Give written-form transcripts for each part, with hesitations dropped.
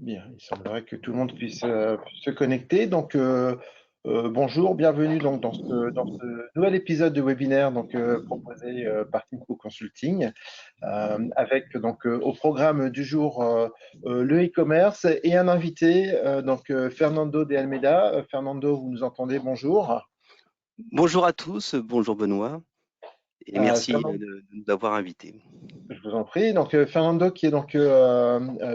Bien, il semblerait que tout le monde puisse se connecter. Donc, bonjour, bienvenue donc dans ce nouvel épisode de webinaire proposé par Timco Consulting, avec au programme du jour le e-commerce et un invité, Fernando de Almeida. Fernando, vous nous entendez? Bonjour. Bonjour à tous, bonjour Benoît, et merci Fernando, de nous avoir invités. je vous en prie. Fernando, qui est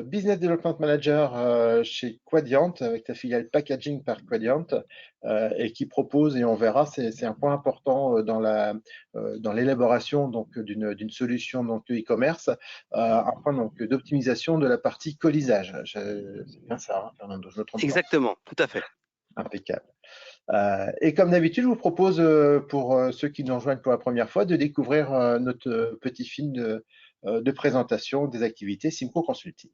Business Development Manager chez Quadient, avec ta filiale Packaging par Quadient, et qui propose, et on verra, c'est un point important dans l'élaboration d'une solution de e-commerce, un point d'optimisation de la partie colisage. C'est bien ça, hein, Fernando, je ne me trompe pas. Exactement, tout à fait. Impeccable. Et comme d'habitude, je vous propose, pour ceux qui nous rejoignent pour la première fois, de découvrir notre petit film de présentation des activités Simco Consulting.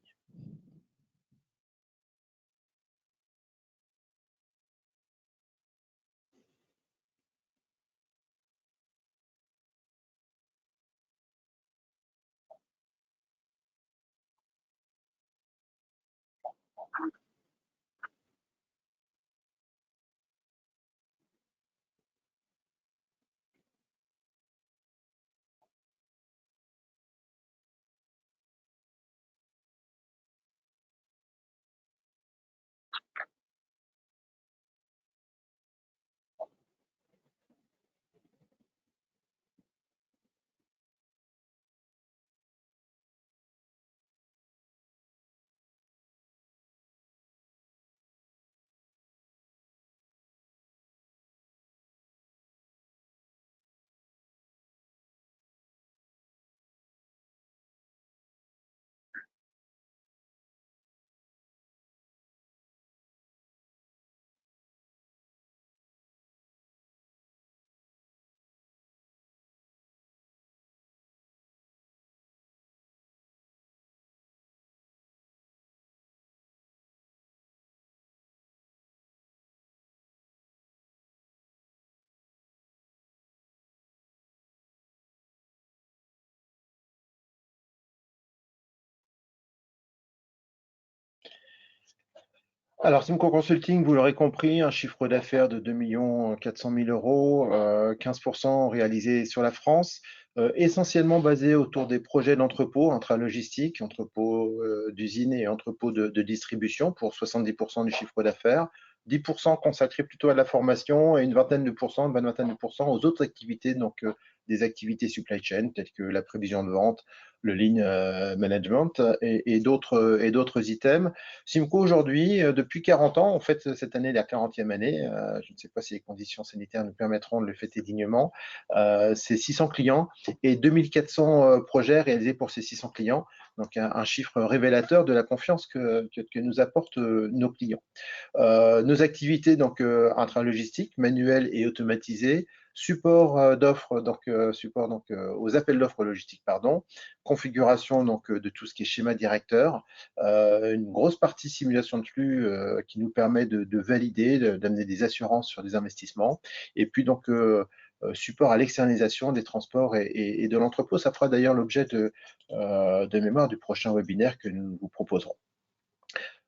Alors, Simco Consulting, vous l'aurez compris, un chiffre d'affaires de 2 400 000 euros, 15% réalisé sur la France, essentiellement basé autour des projets d'entrepôt intralogistique, entrepôt d'usine et entrepôt de distribution pour 70% du chiffre d'affaires, 10% consacré plutôt à la formation et une bonne vingtaine de pourcents aux autres activités, des activités supply chain telles que la prévision de vente, le lean management et d'autres items. Simco aujourd'hui, depuis 40 ans, en fait cette année la 40e année, je ne sais pas si les conditions sanitaires nous permettront de le fêter dignement, c'est 600 clients et 2400 projets réalisés pour ces 600 clients, donc un chiffre révélateur de la confiance que nous apportent nos clients. Nos activités intralogistiques, manuelles et automatisées, support d'offres, aux appels d'offres logistiques, pardon, configuration de tout ce qui est schéma directeur, une grosse partie simulation de flux qui nous permet de valider, d'amener des assurances sur des investissements, et puis support à l'externalisation des transports et de l'entrepôt. Ça fera d'ailleurs l'objet de mémoire du prochain webinaire que nous vous proposerons.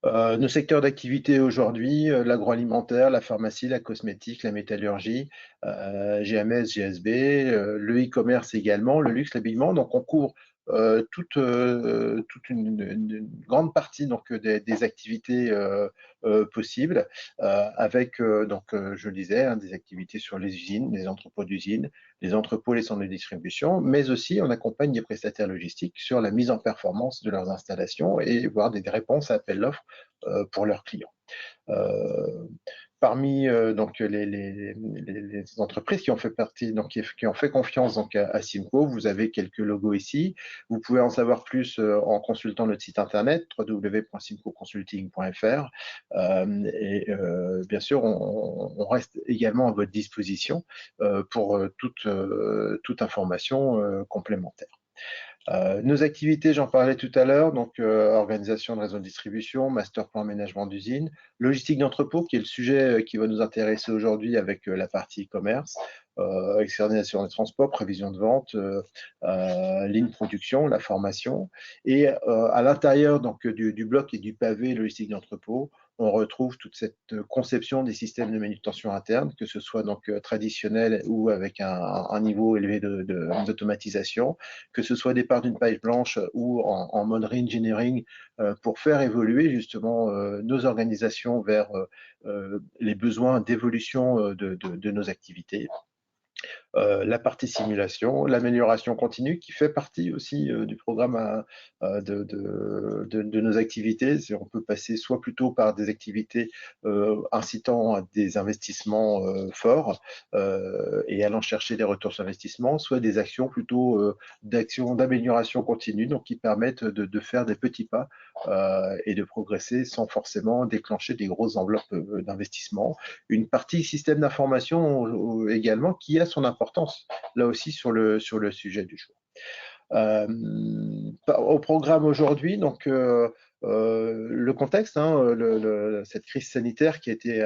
Nos secteurs d'activité aujourd'hui, l'agroalimentaire, la pharmacie, la cosmétique, la métallurgie, GMS, GSB, le e-commerce également, le luxe, l'habillement. Donc, on couvre toute une grande partie des activités possibles, avec, je le disais, des activités sur les usines, les entrepôts d'usines, les entrepôts, les centres de distribution, mais aussi on accompagne des prestataires logistiques sur la mise en performance de leurs installations et voir des réponses à appel d'offres pour leurs clients. Parmi les entreprises qui ont fait partie, qui ont fait confiance à Simco, vous avez quelques logos ici. Vous pouvez en savoir plus en consultant notre site internet www.simcoconsulting.fr. Bien sûr, on reste également à votre disposition pour toute information complémentaire. Nos activités, j'en parlais tout à l'heure, organisation de réseau de distribution, master plan aménagement d'usine, logistique d'entrepôt, qui est le sujet qui va nous intéresser aujourd'hui avec la partie e-commerce, externalisation des transports, prévision de vente, ligne production, la formation. Et à l'intérieur donc du bloc et du pavé logistique d'entrepôt, on retrouve toute cette conception des systèmes de manutention interne, que ce soit donc traditionnel ou avec un niveau élevé d'automatisation, que ce soit départ d'une page blanche ou en mode re-engineering pour faire évoluer justement nos organisations vers les besoins d'évolution de nos activités. La partie simulation, l'amélioration continue qui fait partie aussi du programme de nos activités. On peut passer soit plutôt par des activités incitant à des investissements forts et allant chercher des retours sur investissement, soit des actions plutôt d'actions d'amélioration continue, donc qui permettent de faire des petits pas et de progresser sans forcément déclencher des grosses enveloppes d'investissement. Une partie système d'information également qui a son importance là aussi sur le sujet du jour. Au programme aujourd'hui, donc le contexte, cette crise sanitaire qui a été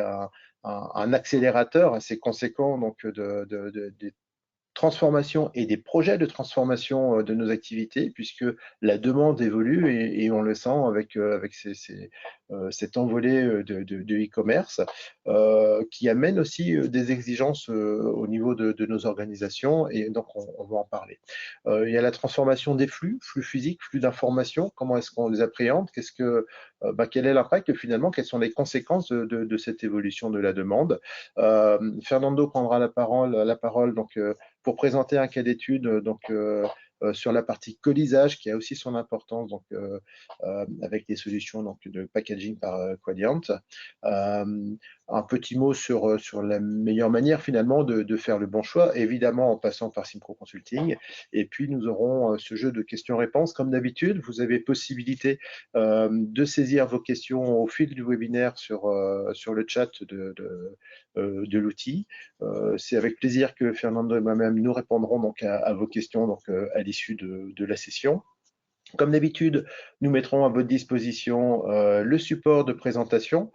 un accélérateur assez conséquent donc des transformation et des projets de transformation de nos activités, puisque la demande évolue et on le sent avec cette envolée de e-commerce qui amène aussi des exigences au niveau de nos organisations et donc on va en parler. Il y a la transformation des flux physiques, flux d'informations, comment est-ce qu'on les appréhende, quel est l'impact finalement, quelles sont les conséquences de cette évolution de la demande. Fernando prendra la parole donc pour présenter un cas d'étude sur la partie colisage qui a aussi son importance donc avec des solutions donc de packaging par Quadient. Un petit mot sur la meilleure manière finalement de faire le bon choix, évidemment en passant par Simco Consulting. Et puis nous aurons ce jeu de questions-réponses. Comme d'habitude, vous avez possibilité de saisir vos questions au fil du webinaire sur le chat de l'outil. C'est avec plaisir que Fernando et moi-même nous répondrons donc à vos questions donc, à l'issue de la session. Comme d'habitude, nous mettrons à votre disposition le support de présentation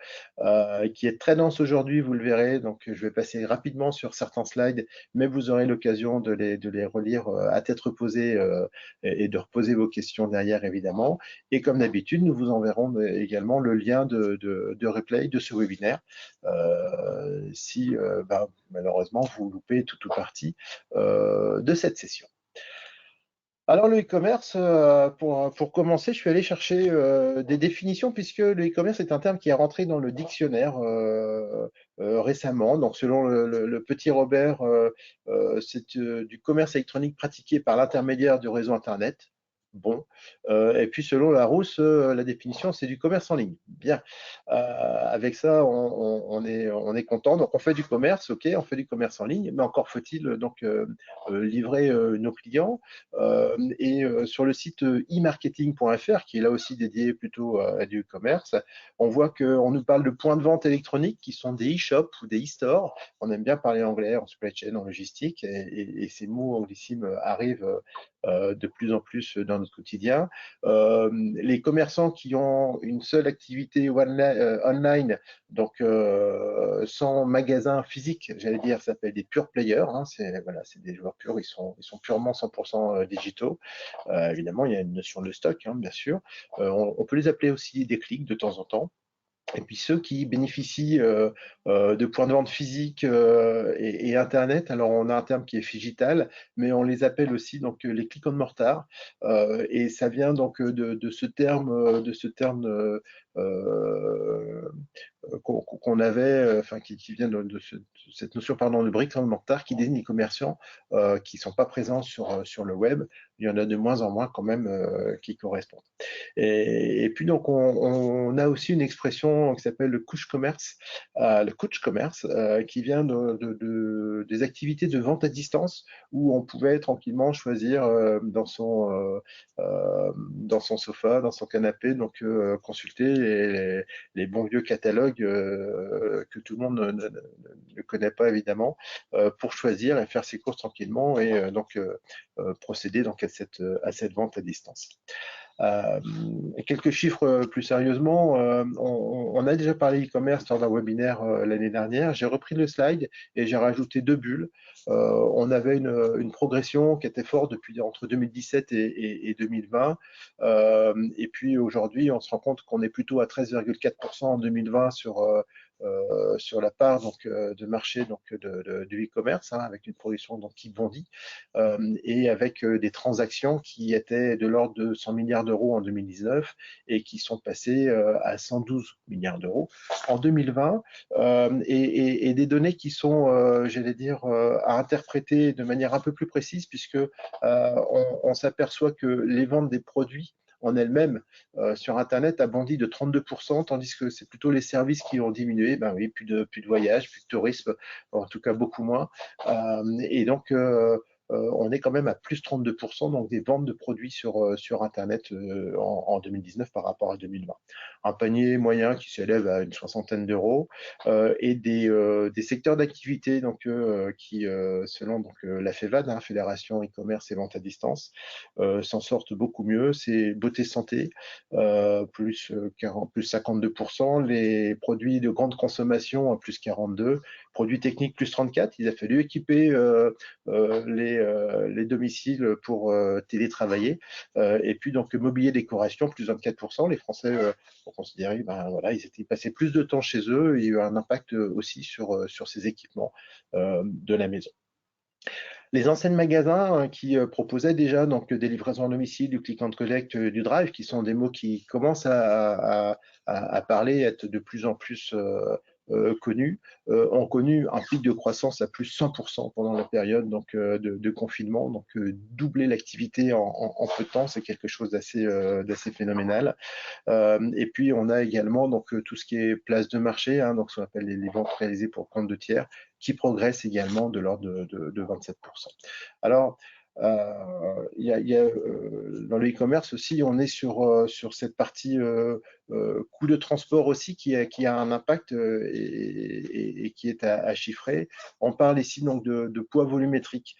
qui est très dense aujourd'hui, vous le verrez. Donc, je vais passer rapidement sur certains slides, mais vous aurez l'occasion de les relire à tête reposée et de reposer vos questions derrière, évidemment. Et comme d'habitude, nous vous enverrons également le lien de replay de ce webinaire si malheureusement vous loupez tout ou partie de cette session. Alors le e-commerce, pour commencer, je suis allé chercher des définitions puisque le e-commerce est un terme qui est rentré dans le dictionnaire récemment. Donc selon le petit Robert, c'est du commerce électronique pratiqué par l'intermédiaire du réseau Internet. Bon. Et puis selon Larousse, la définition, c'est du commerce en ligne. Bien. Avec ça, on est content. Donc on fait du commerce, ok, on fait du commerce en ligne, mais encore faut-il donc livrer nos clients. Et sur le site e-marketing.fr, qui est là aussi dédié plutôt à du commerce, on voit qu'on nous parle de points de vente électroniques qui sont des e-shops ou des e-stores. On aime bien parler anglais en supply chain, en logistique, et ces mots anglicimes arrivent de plus en plus dans notre quotidien. Les commerçants qui ont une seule activité online, donc sans magasin physique, j'allais dire, ça s'appelle des pure players. Hein, c'est des joueurs purs, ils sont purement 100% digitaux. Évidemment, il y a une notion de stock, hein, bien sûr. On peut les appeler aussi des clics de temps en temps. Et puis ceux qui bénéficient de points de vente physiques et Internet, alors on a un terme qui est phygital, mais on les appelle aussi donc les click on mortar. Et ça vient donc de ce terme, qu'on avait, enfin qui vient de cette notion pardon, de brick and mortar qui désigne les commerçants qui ne sont pas présents sur le web. Il y en a de moins en moins quand même qui correspondent. Et puis donc on a aussi une expression qui s'appelle le couch commerce, qui vient des activités de vente à distance où on pouvait tranquillement choisir dans son sofa, dans son canapé, donc consulter les bons vieux catalogues que tout le monde ne connaît pas évidemment pour choisir et faire ses courses tranquillement et donc procéder donc à cette vente à distance. Quelques chiffres plus sérieusement, on a déjà parlé e-commerce lors d'un webinaire l'année dernière. J'ai repris le slide et j'ai rajouté 2 bulles. On avait une progression qui était forte depuis entre 2017 et 2020. Et puis aujourd'hui, on se rend compte qu'on est plutôt à 13,4% en 2020 sur la part de marché du e-commerce, hein, avec une production qui bondit, et avec des transactions qui étaient de l'ordre de 100 milliards d'euros en 2019 et qui sont passées à 112 milliards d'euros en 2020, et des données qui sont, j'allais dire, à interpréter de manière un peu plus précise, puisque on s'aperçoit que les ventes des produits en elles-mêmes sur Internet a bondi de 32%, tandis que c'est plutôt les services qui ont diminué. Ben oui, plus de voyages, plus de tourisme, en tout cas beaucoup moins. Et donc, on est quand même à plus 32%, donc des ventes de produits sur Internet en 2019 par rapport à 2020. Un panier moyen qui s'élève à une soixantaine d'euros, et des secteurs d'activité qui, selon la FEVAD, hein, Fédération e-commerce et vente à distance, s'en sortent beaucoup mieux. C'est beauté santé, plus 52%, les produits de grande consommation à plus 42%, produits techniques plus 34%. Il a fallu équiper les domiciles pour télétravailler. Et puis donc mobilier décoration plus 24%. Les Français ont considéré, ben voilà, ils passaient plus de temps chez eux. Il y a eu un impact aussi sur ces équipements de la maison. Les enseignes magasins qui proposaient déjà des livraisons à domicile, du click and collect, du drive, qui sont des mots qui commencent à parler, à être de plus en plus connus, ont connu un pic de croissance à plus 100% pendant la période de confinement. Donc doubler l'activité en peu de temps, c'est quelque chose d'assez phénoménal. Et puis on a également tout ce qui est place de marché, hein, donc ce qu'on appelle les ventes réalisées pour compte de tiers, qui progressent également de l'ordre de 27%. Alors, dans le e-commerce aussi, on est sur cette partie coût de transport aussi qui a un impact et qui est à chiffrer. On parle ici donc de poids volumétrique.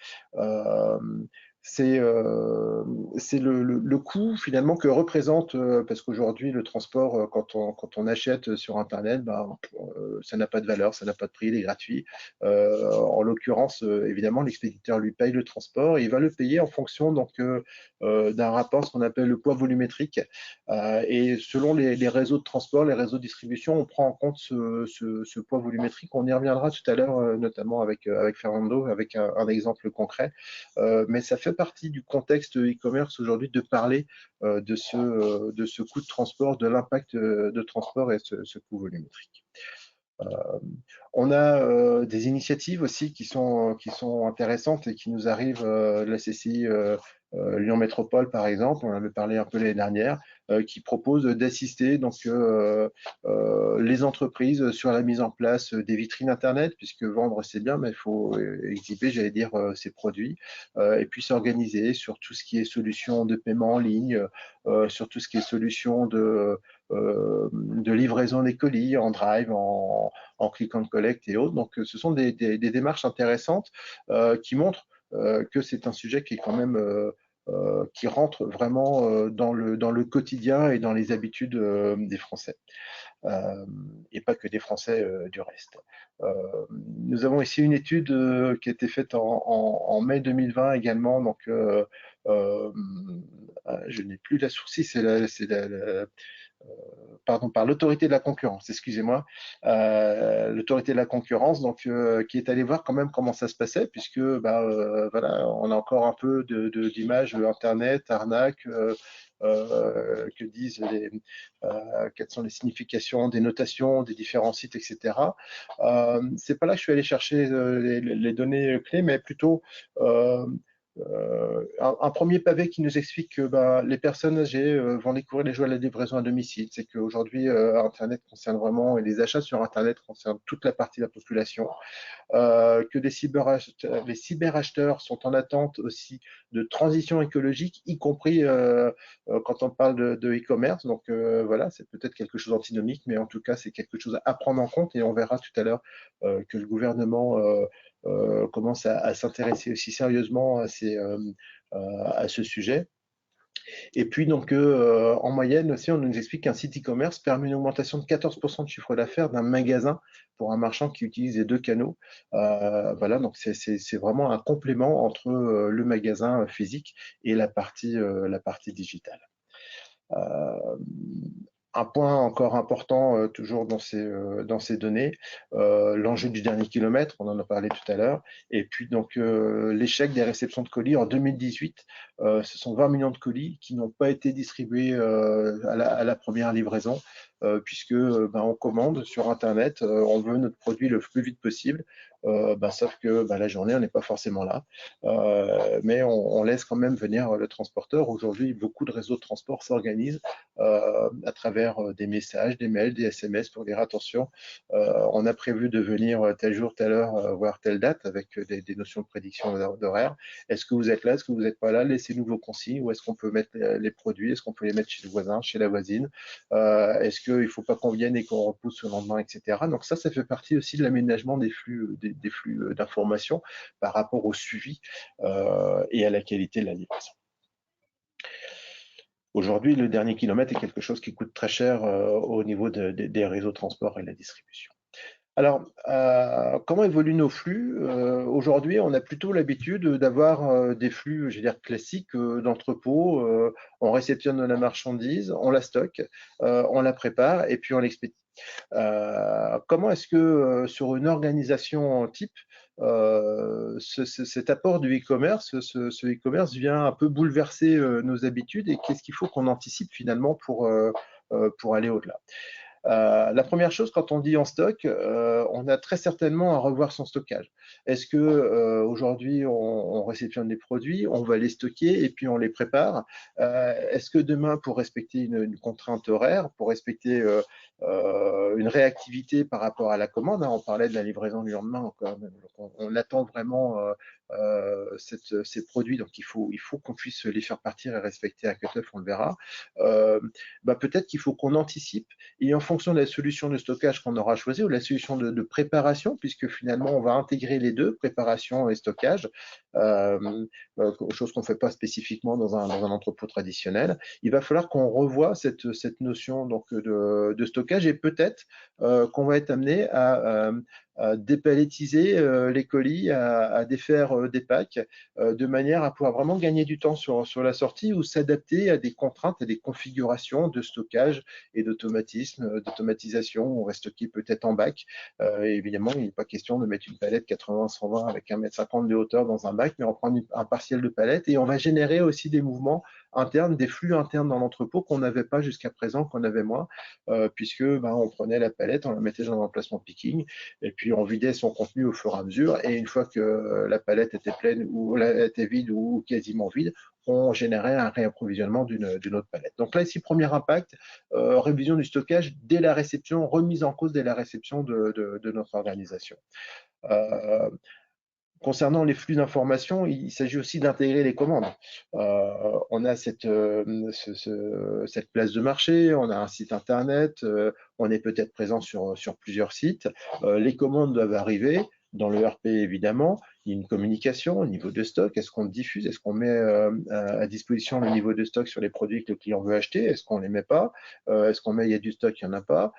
C'est le coût finalement que représente, parce qu'aujourd'hui le transport, quand on achète sur Internet, ça n'a pas de valeur, ça n'a pas de prix, il est gratuit. En l'occurrence, évidemment, l'expéditeur lui paye le transport et il va le payer en fonction d'un rapport, ce qu'on appelle le poids volumétrique. Et selon les réseaux de transport, les réseaux de distribution, on prend en compte ce poids volumétrique. On y reviendra tout à l'heure, notamment avec Fernando, avec un exemple concret. Mais ça fait partie du contexte e-commerce aujourd'hui de parler de ce coût de transport, de l'impact de transport et ce coût volumétrique. On a des initiatives aussi qui sont intéressantes et qui nous arrivent de la CCI Lyon Métropole, par exemple, on en avait parlé un peu l'année dernière, qui propose d'assister les entreprises sur la mise en place des vitrines Internet, puisque vendre c'est bien, mais il faut exhiber, j'allais dire, ses produits, et puis s'organiser sur tout ce qui est solution de paiement en ligne, sur tout ce qui est solution de livraison des colis en drive, en click and collect et autres. Donc, ce sont des démarches intéressantes qui montrent que c'est un sujet qui est quand même qui rentre vraiment dans le quotidien et dans les habitudes des Français. Et pas que des Français du reste. Nous avons ici une étude qui a été faite en mai 2020 également. Donc, je n'ai plus la source, pardon, par l'autorité de la concurrence, excusez-moi, l'autorité de la concurrence, qui est allée voir quand même comment ça se passait, puisque voilà, on a encore un peu d'images Internet, arnaque, que disent quelles sont les significations des notations, des différents sites, etc. C'est pas là que je suis allé chercher les données clés, mais plutôt un premier pavé qui nous explique que les personnes âgées vont découvrir les joies de la livraison à domicile. C'est qu'aujourd'hui, Internet concerne vraiment, et les achats sur Internet concernent toute la partie de la population. Que les cyberacheteurs sont en attente aussi de transition écologique, y compris quand on parle de e-commerce. Donc voilà, c'est peut-être quelque chose d'antinomique, mais en tout cas, c'est quelque chose à prendre en compte et on verra tout à l'heure que le gouvernement commence à s'intéresser aussi sérieusement à ce sujet. Et puis, donc, en moyenne aussi, on nous explique qu'un site e-commerce permet une augmentation de 14% de chiffre d'affaires d'un magasin pour un marchand qui utilise les deux canaux. Voilà, donc c'est vraiment un complément entre le magasin physique et la partie digitale. Euh, un point encore important, toujours dans ces données, l'enjeu du dernier kilomètre, on en a parlé tout à l'heure, et puis donc l'échec des réceptions de colis en 2018, ce sont 20 millions de colis qui n'ont pas été distribués à la première livraison, puisque on commande sur Internet, on veut notre produit le plus vite possible, sauf que la journée, on n'est pas forcément là, mais on laisse quand même venir le transporteur. Aujourd'hui, beaucoup de réseaux de transport s'organisent à travers des messages, des mails, des SMS pour dire attention, on a prévu de venir tel jour, telle heure, voire telle date avec des notions de prédiction d'horaire. Est-ce que vous êtes là? Est-ce que vous n'êtes pas là? Laissez-nous vos consignes. Où est-ce qu'on peut mettre les produits? Est-ce qu'on peut les mettre chez le voisin, chez la voisine? Est-ce qu'il ne faut pas qu'on vienne et qu'on repousse le lendemain, etc. Donc ça fait partie aussi de l'aménagement des flux, des flux d'informations par rapport au suivi et à la qualité de la livraison. Aujourd'hui, le dernier kilomètre est quelque chose qui coûte très cher au niveau des réseaux de transport et de la distribution. Alors, comment évoluent nos flux? Aujourd'hui, on a plutôt l'habitude d'avoir des flux, je veux dire, classiques d'entrepôt. On réceptionne la marchandise, on la stocke, on la prépare et puis on l'expédie. Comment est-ce que sur une organisation type, cet apport du e-commerce, ce e-commerce vient un peu bouleverser nos habitudes et qu'est-ce qu'il faut qu'on anticipe finalement pour aller au-delà? La première chose, quand on dit en stock, on a très certainement à revoir son stockage. Est-ce que aujourd'hui on réceptionne des produits, on va les stocker et puis on les prépare? Est-ce que demain, pour respecter une contrainte horaire, pour respecter une réactivité par rapport à la commande, hein, on parlait de la livraison du lendemain, on attend vraiment ces produits, donc il faut qu'on puisse les faire partir et respecter à cut-off, on le verra. Peut-être qu'il faut qu'on anticipe et en fonction de la solution de stockage qu'on aura choisie ou la solution de préparation, puisque finalement on va intégrer les deux, préparation et stockage, chose qu'on ne fait pas spécifiquement dans un entrepôt traditionnel, il va falloir qu'on revoie cette notion donc, de stockage et peut-être qu'on va être amené à dépalettiser les colis, à défaire des packs, de manière à pouvoir vraiment gagner du temps sur la sortie ou s'adapter à des contraintes, à des configurations de stockage et d'automatisation. On va stocker peut-être en bac. Évidemment, il n'est pas question de mettre une palette 80-120 avec 1,50 m de hauteur dans un bac, mais on prend un partiel de palette et on va générer aussi des mouvements internes, des flux internes dans l'entrepôt qu'on n'avait pas jusqu'à présent, qu'on avait moins, puisque on prenait la palette, on la mettait dans l'emplacement picking et puis on vidait son contenu au fur et à mesure. Et une fois que la palette était pleine ou était vide ou quasiment vide, on générait un réapprovisionnement d'une autre palette. Donc là, ici, premier impact, révision du stockage dès la réception, remise en cause dès la réception de notre organisation. Concernant les flux d'informations, il s'agit aussi d'intégrer les commandes. On a cette place de marché, on a un site internet, on est peut-être présent sur plusieurs sites. Les commandes doivent arriver. Dans le RP, évidemment, il y a une communication au niveau de stock. Est-ce qu'on diffuse? Est-ce qu'on met à disposition le niveau de stock sur les produits que le client veut acheter? Est-ce qu'on ne les met pas? Est-ce qu'on met il y a du stock, il n'y en a pas?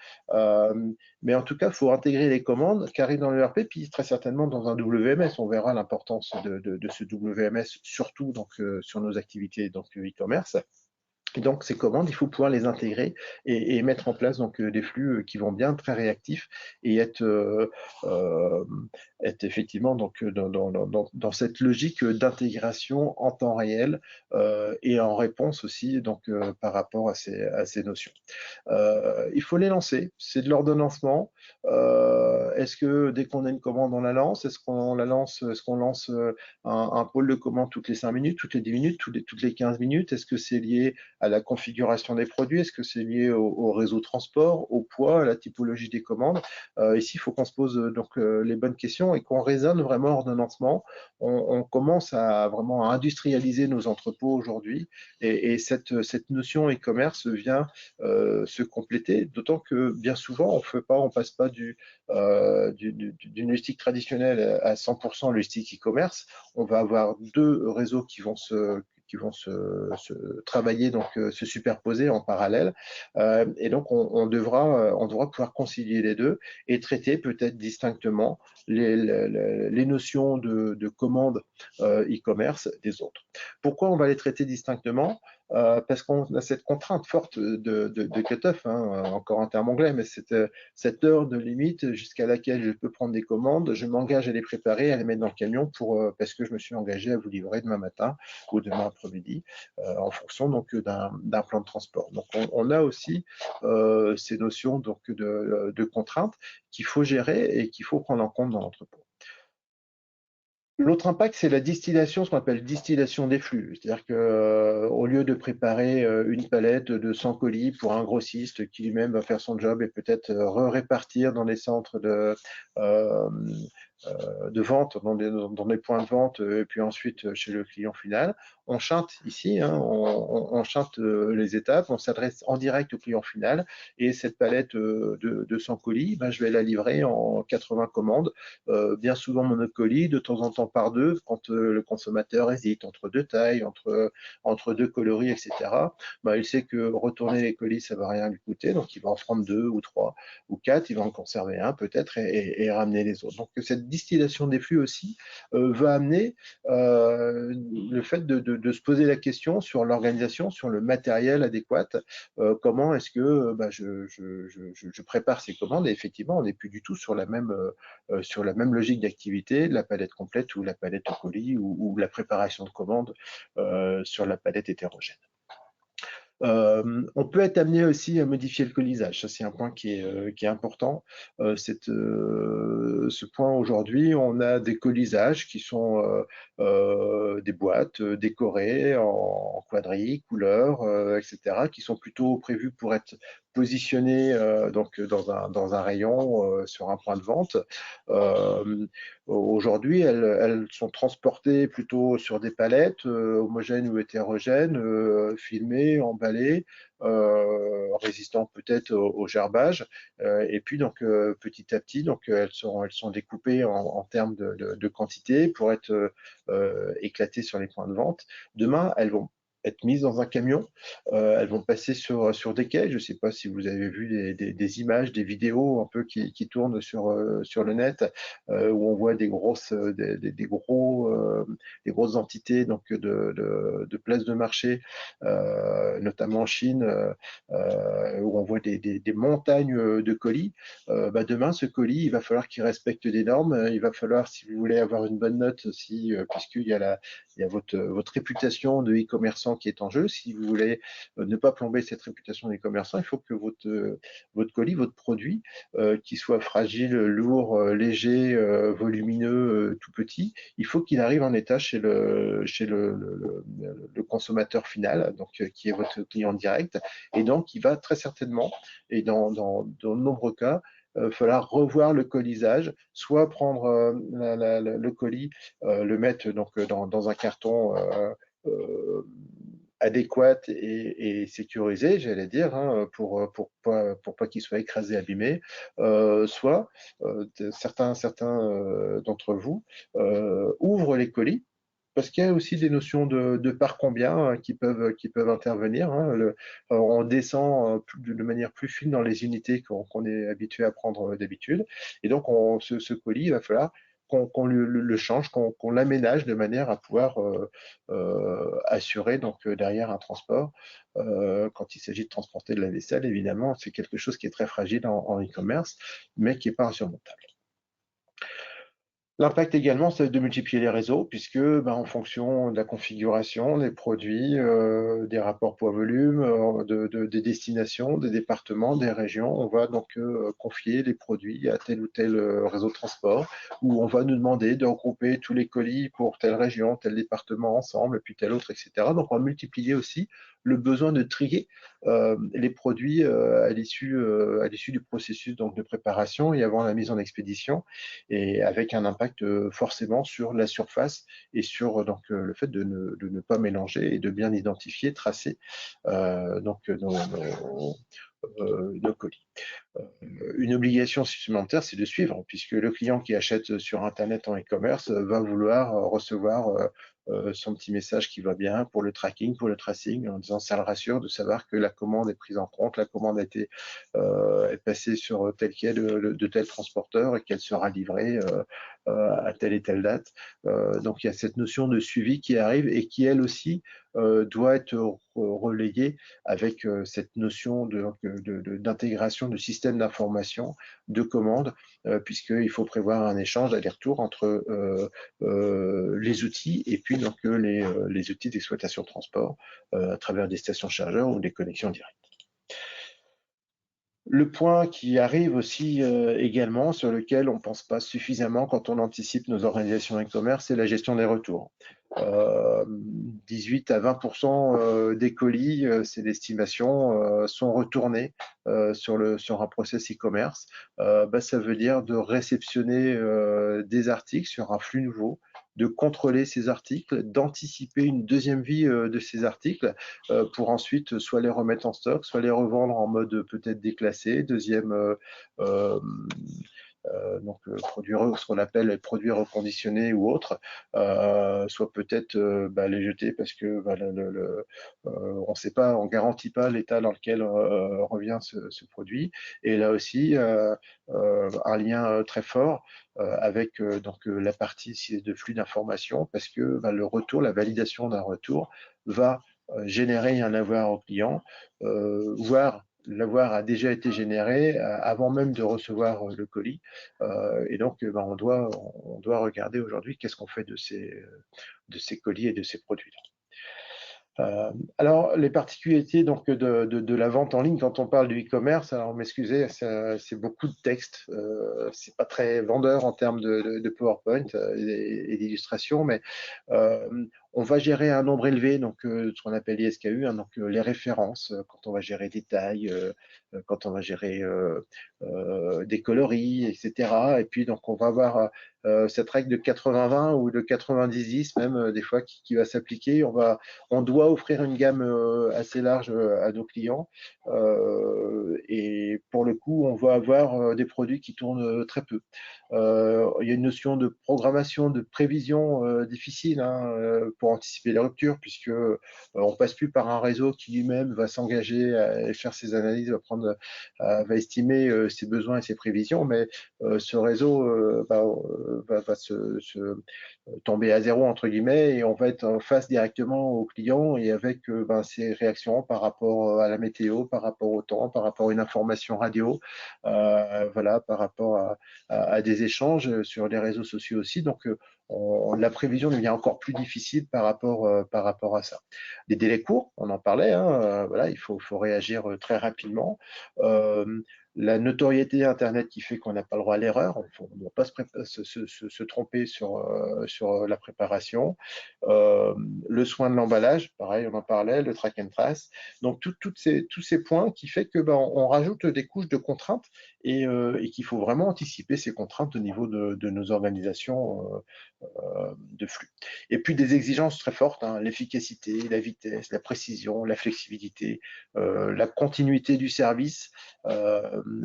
Mais en tout cas, il faut intégrer les commandes qui arrivent dans le RP, puis très certainement dans un WMS. On verra l'importance de ce WMS, surtout donc, sur nos activités e-commerce. Et donc, ces commandes, il faut pouvoir les intégrer et mettre en place donc, des flux qui vont bien, très réactifs et être effectivement donc, dans cette logique d'intégration en temps réel et en réponse aussi donc, par rapport à ces notions. Il faut les lancer, c'est de l'ordonnancement. Est-ce que dès qu'on a une commande, on la lance? Est-ce qu'on lance un pôle de commande toutes les 5 minutes, toutes les 10 minutes, toutes les 15 minutes? Est-ce que c'est lié à la configuration des produits? Est-ce que c'est lié au réseau transport, au poids, à la typologie des commandes? Ici, il faut qu'on se pose donc les bonnes questions et qu'on raisonne vraiment ordonnancement. On commence vraiment à industrialiser nos entrepôts aujourd'hui et cette notion e-commerce vient se compléter, d'autant que bien souvent on passe pas d'une logistique traditionnelle à 100% logistique e-commerce. On va avoir deux réseaux qui vont vont se travailler, donc se superposer en parallèle. Et donc, on devra pouvoir concilier les deux et traiter peut-être distinctement les notions de commande e-commerce des autres. Pourquoi on va les traiter distinctement? Parce qu'on a cette contrainte forte de cut-off, hein, encore un terme anglais, mais cette heure de limite jusqu'à laquelle je peux prendre des commandes, je m'engage à les préparer, à les mettre dans le camion parce que je me suis engagé à vous livrer demain matin ou demain après-midi, en fonction donc d'un plan de transport. Donc on a aussi ces notions donc de contraintes qu'il faut gérer et qu'il faut prendre en compte dans l'entrepôt. L'autre impact, c'est la distillation, ce qu'on appelle distillation des flux. C'est-à-dire qu'au lieu de préparer une palette de 100 colis pour un grossiste qui lui-même va faire son job et peut-être répartir dans les centres de vente, dans des points de vente, et puis ensuite chez le client final, on chante ici, hein, on chante les étapes, on s'adresse en direct au client final, et cette palette de 100 colis, ben, je vais la livrer en 80 commandes, bien souvent monocolis, de temps en temps par deux, quand le consommateur hésite entre deux tailles, entre deux coloris, etc. Ben, il sait que retourner les colis, ça ne va rien lui coûter, donc il va en prendre deux ou trois ou quatre, il va en conserver un peut-être et ramener les autres. Donc cette distillation des flux aussi va amener le fait de se poser la question sur l'organisation, sur le matériel adéquat. Comment est-ce que je prépare ces commandes? Et effectivement, on n'est plus du tout sur la même logique d'activité, la palette complète ou la palette au colis ou la préparation de commandes sur la palette hétérogène. On peut être amené aussi à modifier le colisage. Ça, c'est un point qui est important. Ce point aujourd'hui, on a des colisages qui sont des boîtes décorées en quadrilles, couleurs, etc., qui sont plutôt prévues pour être positionnées donc dans un rayon sur un point de vente. Aujourd'hui, elles sont transportées plutôt sur des palettes homogènes ou hétérogènes, filmées, emballées, résistant peut-être au gerbage. Et puis donc petit à petit, donc elles sont découpées en termes de quantité pour être éclatées sur les points de vente. Demain, elles vont être mises dans un camion, elles vont passer sur des quais. Je ne sais pas si vous avez vu des images, des vidéos un peu qui tournent sur le net, où on voit des grosses entités donc de places de marché, notamment en Chine, où on voit des montagnes de colis. Bah demain, ce colis, il va falloir qu'il respecte des normes. Il va falloir, si vous voulez avoir une bonne note aussi, puisqu'il y a votre réputation de e-commerçant qui est en jeu. Si vous voulez ne pas plomber cette réputation d'e-commerçant, il faut que votre colis, votre produit, qui soit fragile, lourd, léger, volumineux, tout petit, il faut qu'il arrive en état chez le consommateur final, donc qui est votre client direct, et donc il va très certainement, et dans de nombreux cas, falloir revoir le colisage, soit prendre le colis, le mettre donc dans un carton adéquate et sécurisée, j'allais dire, hein, pour pas qu'il soit écrasé, abîmé, soit certains d'entre vous ouvrent les colis, parce qu'il y a aussi des notions de part combien qui peuvent intervenir. Hein. On descend de manière plus fine dans les unités qu'on est habitué à prendre d'habitude. Et donc, ce colis, il va falloir qu'on le change, qu'on l'aménage de manière à pouvoir assurer donc derrière un transport. Quand il s'agit de transporter de la vaisselle, évidemment, c'est quelque chose qui est très fragile en e-commerce, mais qui n'est pas insurmontable. L'impact également, c'est de multiplier les réseaux, puisque en fonction de la configuration des produits, des rapports poids-volume, des destinations, des départements, des régions, on va donc confier les produits à tel ou tel réseau de transport, où on va nous demander de regrouper tous les colis pour telle région, tel département ensemble, et puis tel autre, etc. Donc on va multiplier aussi le besoin de trier les produits à l'issue du processus donc, de préparation et avant la mise en expédition, et avec un impact forcément sur la surface et sur donc, le fait de ne pas mélanger et de bien identifier, tracer donc nos colis. Une obligation supplémentaire, c'est de suivre, puisque le client qui achète sur Internet en e-commerce va vouloir recevoir son petit message qui va bien pour le tracking, pour le tracing, en disant ça le rassure de savoir que la commande est prise en compte, la commande a été est passée sur tel quel de tel transporteur et qu'elle sera livrée à telle et telle date. Donc il y a cette notion de suivi qui arrive et qui elle aussi doit être relayée avec cette notion d'intégration de système d'information, de commande, puisqu'il faut prévoir un échange d'aller-retour entre les outils et puis donc les outils d'exploitation de transport à travers des stations chargeurs ou des connexions directes. Le point qui arrive aussi également, sur lequel on ne pense pas suffisamment quand on anticipe nos organisations e-commerce, c'est la gestion des retours. 18 à 20% des colis, c'est l'estimation, sont retournés sur un process e-commerce. Ça veut dire de réceptionner des articles sur un flux nouveau, de contrôler ces articles, d'anticiper une deuxième vie de ces articles pour ensuite soit les remettre en stock, soit les revendre en mode peut-être déclassé. Deuxième, donc produire ce qu'on appelle les produits reconditionnés ou autres, soit peut-être les jeter parce que on ne sait pas, on garantit pas l'état dans lequel revient ce produit. Et là aussi, un lien très fort avec la partie de flux d'information, parce que le retour, la validation d'un retour va générer un avoir au client, voire l'avoir a déjà été généré avant même de recevoir le colis. Et donc, on doit regarder aujourd'hui qu'est-ce qu'on fait de ces colis et de ces produits. Alors, les particularités donc, de la vente en ligne, quand on parle du e-commerce, alors m'excusez, c'est beaucoup de texte, c'est pas très vendeur en termes de PowerPoint et d'illustration, mais on va gérer un nombre élevé, donc ce qu'on appelle l'ISKU, donc les références, quand on va gérer des tailles, quand on va gérer des coloris, etc. Et puis donc on va avoir cette règle de 80-20 ou de 90-10 même des fois qui va s'appliquer. On doit offrir une gamme assez large à nos clients et pour le coup, on va avoir des produits qui tournent très peu. Il y a une notion de programmation, de prévision difficile pour anticiper les ruptures, puisque on passe plus par un réseau qui lui-même va s'engager à faire ses analyses, va estimer ses besoins et ses prévisions, mais ce réseau va se tomber à zéro entre guillemets et on va être en face directement au client et avec ses réactions par rapport à la météo, par rapport au temps, par rapport à une information radio, voilà, par rapport à des échanges sur les réseaux sociaux aussi. Donc la prévision devient encore plus difficile par rapport à ça. Les délais courts, on en parlait, voilà, il faut réagir très rapidement. La notoriété Internet qui fait qu'on n'a pas le droit à l'erreur, on ne doit pas se tromper sur la préparation. Le soin de l'emballage, pareil, on en parlait, le track and trace. Donc tous ces points qui fait que on rajoute des couches de contraintes et qu'il faut vraiment anticiper ces contraintes au niveau de nos organisations de flux. Et puis des exigences très fortes, l'efficacité, la vitesse, la précision, la flexibilité, la continuité du service.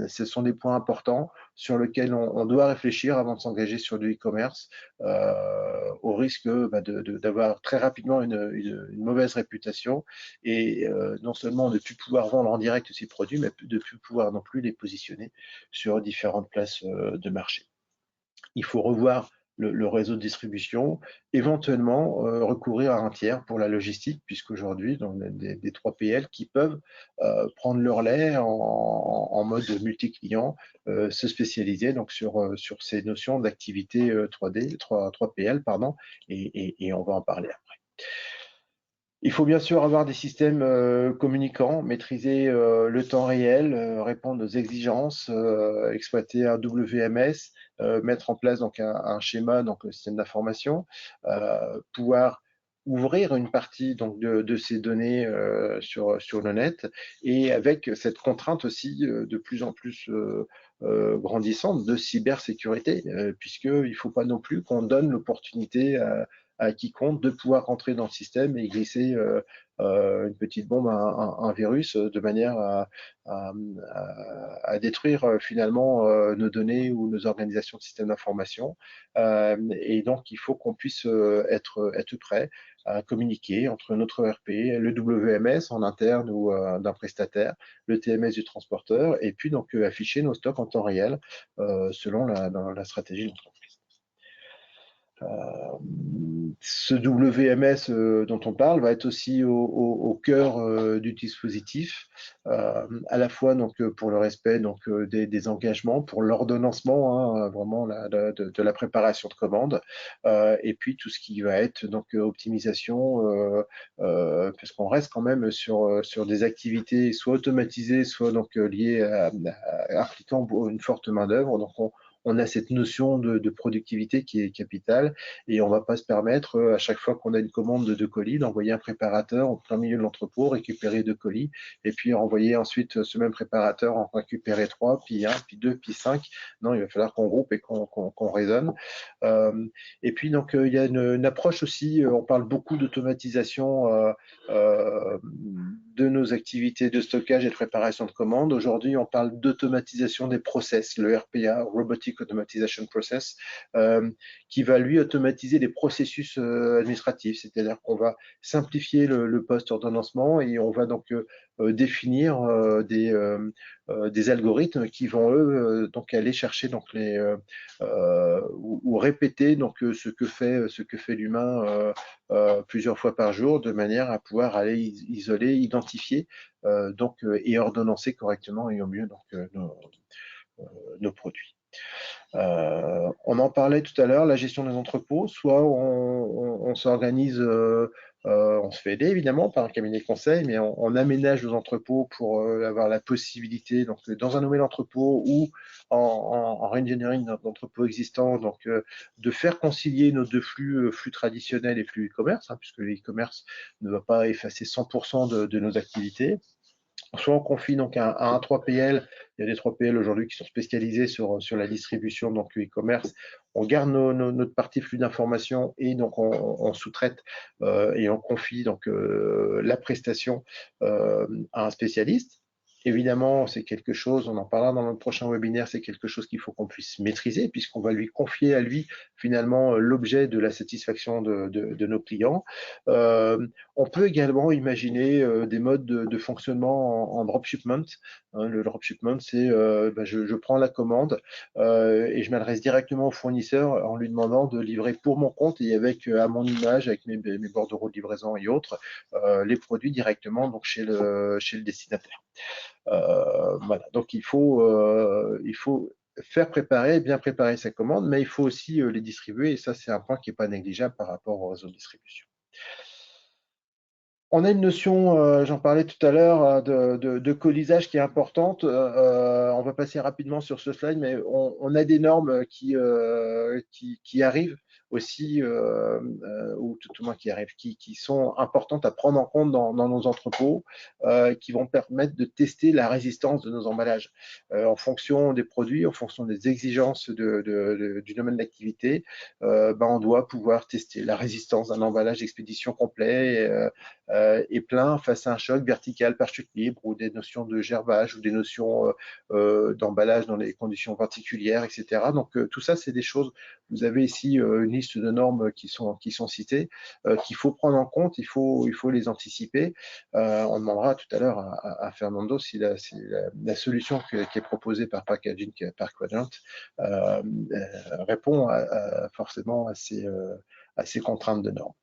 Ce sont des points importants sur lesquels on doit réfléchir avant de s'engager sur du e-commerce, au risque d'avoir très rapidement une mauvaise réputation et non seulement de ne plus pouvoir vendre en direct ces produits, mais de ne plus pouvoir non plus les positionner sur différentes places de marché. Il faut revoir le réseau de distribution, éventuellement recourir à un tiers pour la logistique, puisqu'aujourd'hui, dans des 3PL qui peuvent prendre leur lait en mode multi-client, se spécialiser donc sur ces notions d'activité 3PL, pardon, et on va en parler après. Il faut bien sûr avoir des systèmes communicants, maîtriser le temps réel, répondre aux exigences, exploiter un WMS, mettre en place donc un schéma, donc le système d'information, pouvoir ouvrir une partie donc de ces données sur le net et avec cette contrainte aussi de plus en plus grandissante de cybersécurité, puisqu'il ne faut pas non plus qu'on donne l'opportunité à quiconque de pouvoir rentrer dans le système et glisser une petite bombe, un virus, de manière à détruire finalement nos données ou nos organisations de systèmes d'information. Et donc, il faut qu'on puisse être prêt à communiquer entre notre ERP, le WMS en interne ou d'un prestataire, le TMS du transporteur, et puis donc afficher nos stocks en temps réel selon la stratégie de l'entreprise. Ce WMS dont on parle va être aussi au cœur du dispositif, à la fois donc pour le respect donc des engagements, pour l'ordonnancement vraiment de la préparation de commande, et puis tout ce qui va être donc optimisation, parce qu'on reste quand même sur des activités soit automatisées, soit donc liées impliquant une forte main d'œuvre. Donc on a cette notion de productivité qui est capitale et on ne va pas se permettre, à chaque fois qu'on a une commande de 2 colis, d'envoyer un préparateur au plein milieu de l'entrepôt, récupérer 2 colis et puis envoyer ensuite ce même préparateur en récupérer 3, puis 1, puis 2, puis 5. Non, il va falloir qu'on groupe et qu'on raisonne. Et puis, donc, il y a une approche aussi, on parle beaucoup d'automatisation de nos activités de stockage et de préparation de commandes. Aujourd'hui, on parle d'automatisation des process, le RPA, Robotic Automatization Process, qui va lui automatiser les processus administratifs, c'est-à-dire qu'on va simplifier le post-ordonnancement et on va donc définir des algorithmes qui vont eux donc aller chercher donc ou répéter donc ce que fait l'humain plusieurs fois par jour de manière à pouvoir aller isoler, identifier donc et ordonnancer correctement et au mieux donc nos produits. On en parlait tout à l'heure, la gestion des entrepôts, soit on s'organise, on se fait aider évidemment par un cabinet de conseil, mais on aménage nos entrepôts pour avoir la possibilité, donc dans un nouvel entrepôt ou en re-engineering d'entrepôts existants, donc de faire concilier nos deux flux traditionnels et flux e-commerce, puisque l'e-commerce ne va pas effacer 100% de nos activités. Soit on confie donc à un 3PL, il y a des 3PL aujourd'hui qui sont spécialisés sur la distribution, donc e-commerce. On garde notre partie flux d'information et donc on sous-traite et on confie donc la prestation à un spécialiste. Évidemment, c'est quelque chose, on en parlera dans notre prochain webinaire, c'est quelque chose qu'il faut qu'on puisse maîtriser puisqu'on va lui confier à lui finalement l'objet de la satisfaction de nos clients. On peut également imaginer des modes de fonctionnement en dropshipment. Le dropshipment, c'est je prends la commande et je m'adresse directement au fournisseur en lui demandant de livrer pour mon compte et avec à mon image, avec mes bordereaux de livraison et autres, les produits directement donc chez le destinataire. Voilà. Donc il faut faire préparer, bien préparer sa commande, mais il faut aussi les distribuer et ça c'est un point qui n'est pas négligeable par rapport au réseau de distribution. On a une notion, j'en parlais tout à l'heure, de colisage qui est importante. On va passer rapidement sur ce slide, mais on a des normes qui arrivent aussi, ou tout au moins qui sont importantes à prendre en compte dans nos entrepôts, qui vont permettre de tester la résistance de nos emballages. En fonction des produits, en fonction des exigences du domaine d'activité, on doit pouvoir tester la résistance d'un emballage d'expédition complet et plein face à un choc vertical par chute libre ou des notions de gerbage ou des notions d'emballage dans des conditions particulières, etc. Donc tout ça, c'est des choses, vous avez ici une liste de normes qui sont citées, qu'il faut prendre en compte, il faut les anticiper. On demandera tout à l'heure à Fernando si la solution qui est proposée par Packaging, par Quadrant, répond forcément à ces contraintes de normes.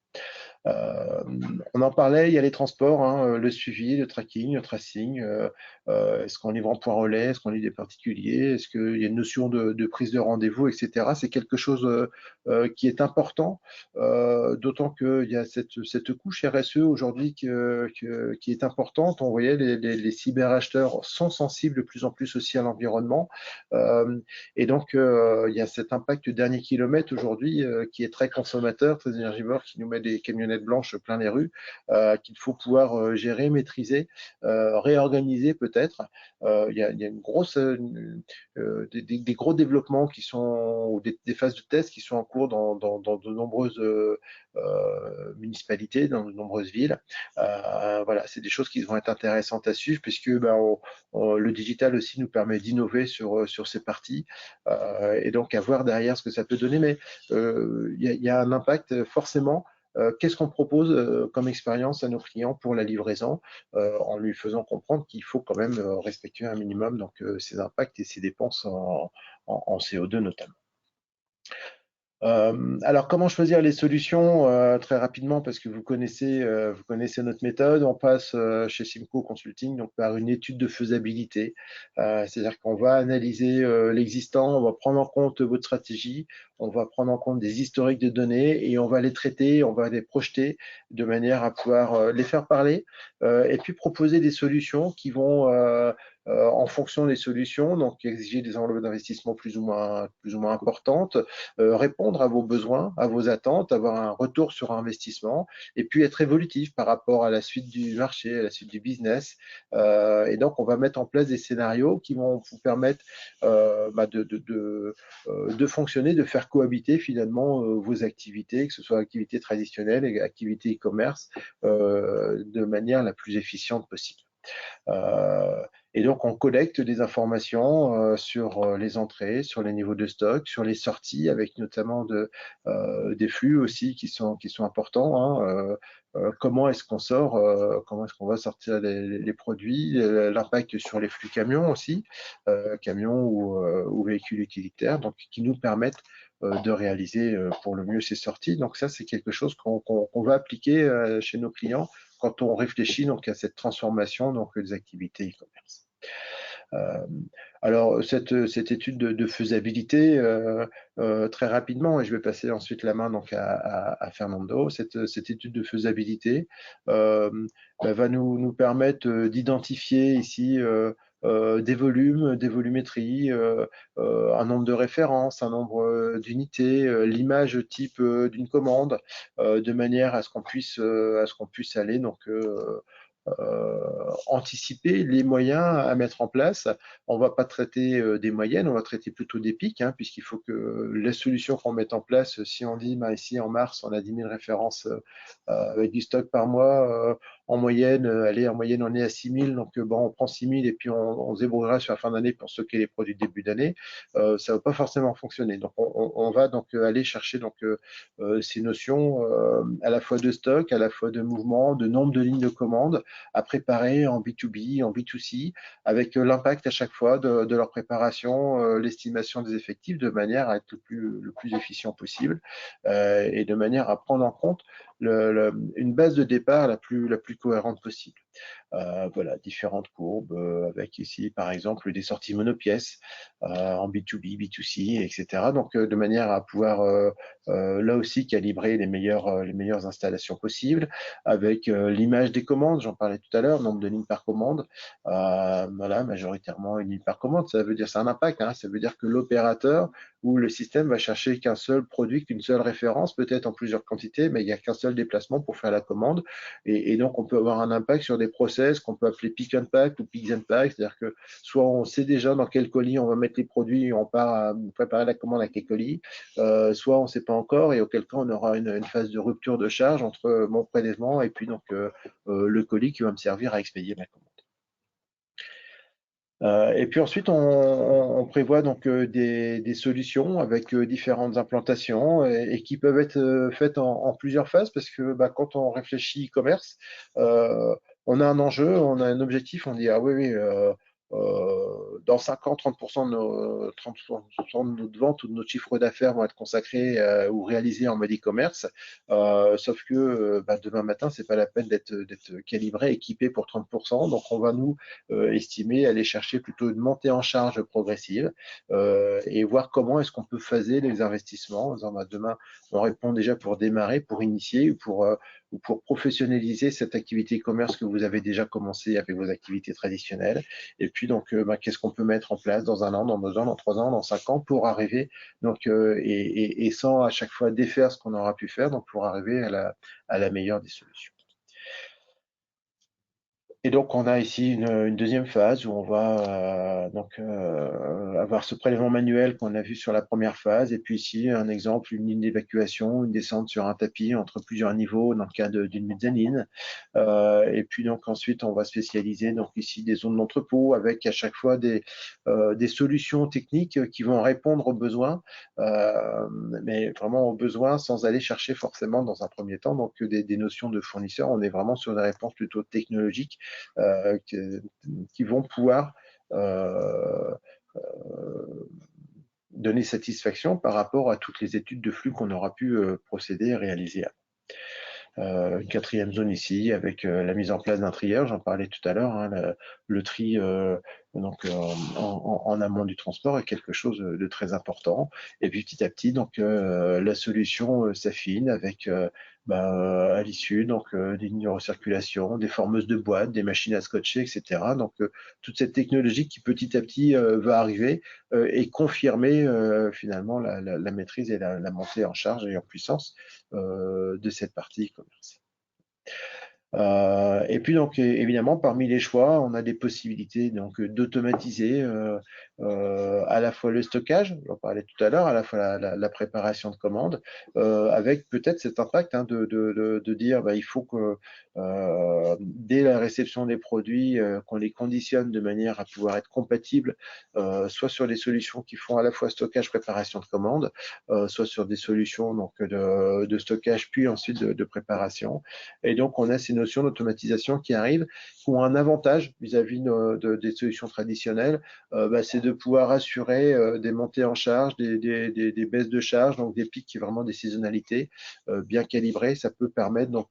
On en parlait, il y a les transports, le suivi, le tracking, le tracing. Est-ce qu'on livre en point relais, est-ce qu'on livre des particuliers, est-ce qu'il y a une notion de prise de rendez-vous, etc. C'est quelque chose qui est important, d'autant qu'il y a cette couche RSE aujourd'hui qui est importante. On voyait les cyberacheteurs sont sensibles de plus en plus aussi à l'environnement. Et donc, il y a cet impact dernier kilomètre aujourd'hui qui est très consommateur, très énergivore, qui nous met des camionnets marionnettes blanches plein les rues, qu'il faut pouvoir gérer, maîtriser, réorganiser peut-être. Il y a une grosse, des gros développements qui sont, ou des phases de test qui sont en cours dans de nombreuses municipalités, dans de nombreuses villes. Voilà, c'est des choses qui vont être intéressantes à suivre puisque le digital aussi nous permet d'innover sur ces parties et donc à voir derrière ce que ça peut donner. Mais il y a un impact forcément. Qu'est-ce qu'on propose comme expérience à nos clients pour la livraison en lui faisant comprendre qu'il faut quand même respecter un minimum donc ses impacts et ses dépenses en CO2 notamment. Alors, comment choisir les solutions très rapidement parce que vous connaissez notre méthode. On passe chez Simco Consulting donc par une étude de faisabilité. C'est-à-dire qu'on va analyser l'existant, on va prendre en compte votre stratégie, on va prendre en compte des historiques de données et on va les traiter, on va les projeter de manière à pouvoir les faire parler et puis proposer des solutions qui vont en fonction des solutions, donc exiger des enveloppes d'investissement plus ou moins importantes, répondre à vos besoins, à vos attentes, avoir un retour sur investissement et puis être évolutif par rapport à la suite du marché, à la suite du business. Et donc, on va mettre en place des scénarios qui vont vous permettre de fonctionner, de faire cohabiter finalement vos activités, que ce soit activités traditionnelles et activités e-commerce, de manière la plus efficiente possible. Et donc, on collecte des informations sur les entrées, sur les niveaux de stock, sur les sorties, avec notamment des flux aussi qui sont importants. Hein. Comment est-ce qu'on sort, comment est-ce qu'on va sortir les produits, l'impact sur les flux camions aussi, camions ou véhicules utilitaires, donc qui nous permettent de réaliser pour le mieux ces sorties. Donc ça, c'est quelque chose qu'on va appliquer chez nos clients quand on réfléchit donc à cette transformation donc des activités e-commerce. Alors cette étude de faisabilité très rapidement et je vais passer ensuite la main donc à Fernando. Cette étude de faisabilité va nous permettre d'identifier ici des volumes, des volumétries, un nombre de références, un nombre d'unités, l'image type d'une commande, de manière à ce qu'on puisse aller donc anticiper les moyens à mettre en place. On ne va pas traiter des moyennes, on va traiter plutôt des pics, hein, puisqu'il faut que la solution qu'on mette en place, si on dit ici en mars, on a 10 000 références avec du stock par mois, en moyenne, on est à 6 000, donc bon, on prend 6 000 et puis on se débrouillera sur la fin d'année pour stocker les produits de début d'année. Ça ne va pas forcément fonctionner. Donc on va donc aller chercher donc ces notions à la fois de stock, à la fois de mouvement, de nombre de lignes de commande à préparer en B2B, en B2C, avec l'impact à chaque fois de leur préparation, l'estimation des effectifs, de manière à être le plus efficient possible et de manière à prendre en compte une base de départ la plus cohérente possible. Voilà, différentes courbes avec ici, par exemple, des sorties monopièces en B2B, B2C, etc. Donc, de manière à pouvoir là aussi calibrer les meilleures installations possibles avec l'image des commandes, j'en parlais tout à l'heure, nombre de lignes par commande. Voilà, majoritairement une ligne par commande, ça veut dire c'est un impact, hein, ça veut dire que l'opérateur ou le système va chercher qu'un seul produit, qu'une seule référence, peut-être en plusieurs quantités, mais il n'y a qu'un seul déplacement pour faire la commande. Et donc, on peut avoir un impact sur des process qu'on peut appeler pick and pack ou pick and pack, c'est-à-dire que soit on sait déjà dans quel colis on va mettre les produits et on part à préparer la commande avec les colis, soit on ne sait pas encore et auquel cas on aura une phase de rupture de charge entre mon prélèvement et puis donc le colis qui va me servir à expédier ma commande. Et puis ensuite, on prévoit donc des solutions avec différentes implantations et qui peuvent être faites en plusieurs phases parce que quand on réfléchit e-commerce, on a un enjeu, on a un objectif, on dit ah oui, dans 5 ans, 30% de notre vente ou de notre chiffre d'affaires vont être consacrés ou réalisés en mode e-commerce. Sauf que demain matin, c'est pas la peine d'être calibré, équipé pour 30%. Donc, on va nous estimer, aller chercher plutôt une montée en charge progressive et voir comment est-ce qu'on peut phaser les investissements. En disant, demain, on répond déjà pour démarrer, pour initier, pour ou pour professionnaliser cette activité e-commerce que vous avez déjà commencé avec vos activités traditionnelles. Et puis donc, qu'est-ce qu'on peut mettre en place dans 1 an, dans 2 ans, dans 3 ans, dans 5 ans pour arriver, donc, et sans à chaque fois défaire ce qu'on aura pu faire, donc pour arriver à la meilleure des solutions. Et donc, on a ici une deuxième phase où on va avoir ce prélèvement manuel qu'on a vu sur la première phase. Et puis ici, un exemple, une ligne d'évacuation, une descente sur un tapis entre plusieurs niveaux dans le cas d'une mezzanine. Et puis donc ensuite, on va spécialiser donc ici des zones d'entrepôt avec à chaque fois des solutions techniques qui vont répondre aux besoins, mais vraiment aux besoins sans aller chercher forcément dans un premier temps donc des notions de fournisseurs. On est vraiment sur des réponses plutôt technologiques qui vont pouvoir donner satisfaction par rapport à toutes les études de flux qu'on aura pu procéder et réaliser. Une quatrième zone ici avec la mise en place d'un trieur, j'en parlais tout à l'heure, hein, le tri donc en amont du transport est quelque chose de très important. Et puis petit à petit, donc la solution s'affine avec à l'issue donc des lignes de recirculation, des formeuses de boîtes, des machines à scotcher, etc. Donc toute cette technologie qui petit à petit va arriver et confirmer finalement la maîtrise et la montée en charge et en puissance de cette partie e-commerce. Et puis donc évidemment parmi les choix, on a des possibilités donc d'automatiser à la fois le stockage, j'en parlais tout à l'heure, à la fois la préparation de commandes, avec peut-être cet impact hein, de dire il faut que dès la réception des produits, qu'on les conditionne de manière à pouvoir être compatibles, soit sur des solutions qui font à la fois stockage, préparation de commandes, soit sur des solutions donc de stockage puis ensuite de préparation. Et donc on a ces notions d'automatisation qui arrivent, qui ont un avantage vis-à-vis des solutions traditionnelles, c'est de pouvoir assurer des montées en charge, des baisses de charge, donc des pics qui vraiment des saisonnalités bien calibrées. Ça peut permettre donc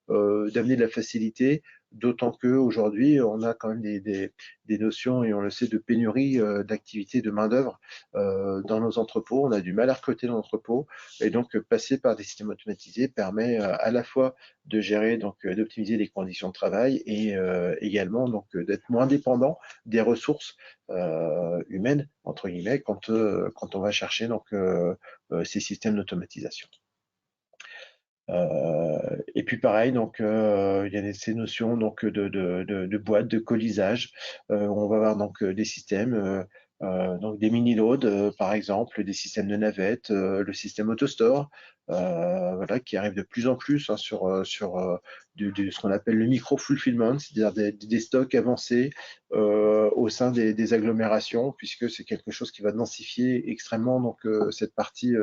d'amener de la facilité, d'autant qu'aujourd'hui, on a quand même des notions, et on le sait, de pénurie d'activité de main-d'œuvre dans nos entrepôts. On a du mal à recruter dans l'entrepôt, et donc passer par des systèmes automatisés permet à la fois de gérer, donc d'optimiser les conditions de travail et également donc d'être moins dépendant des ressources humaines entre guillemets quand on va chercher donc ces systèmes d'automatisation. Et puis pareil, donc il y a ces notions donc de boîtes, de colisage. On va avoir donc des systèmes, donc des mini-loads, par exemple, des systèmes de navettes, le système AutoStore, voilà, qui arrive de plus en plus hein, sur ce qu'on appelle le micro-fulfillment, c'est-à-dire des stocks avancés au sein des agglomérations, puisque c'est quelque chose qui va densifier extrêmement donc cette partie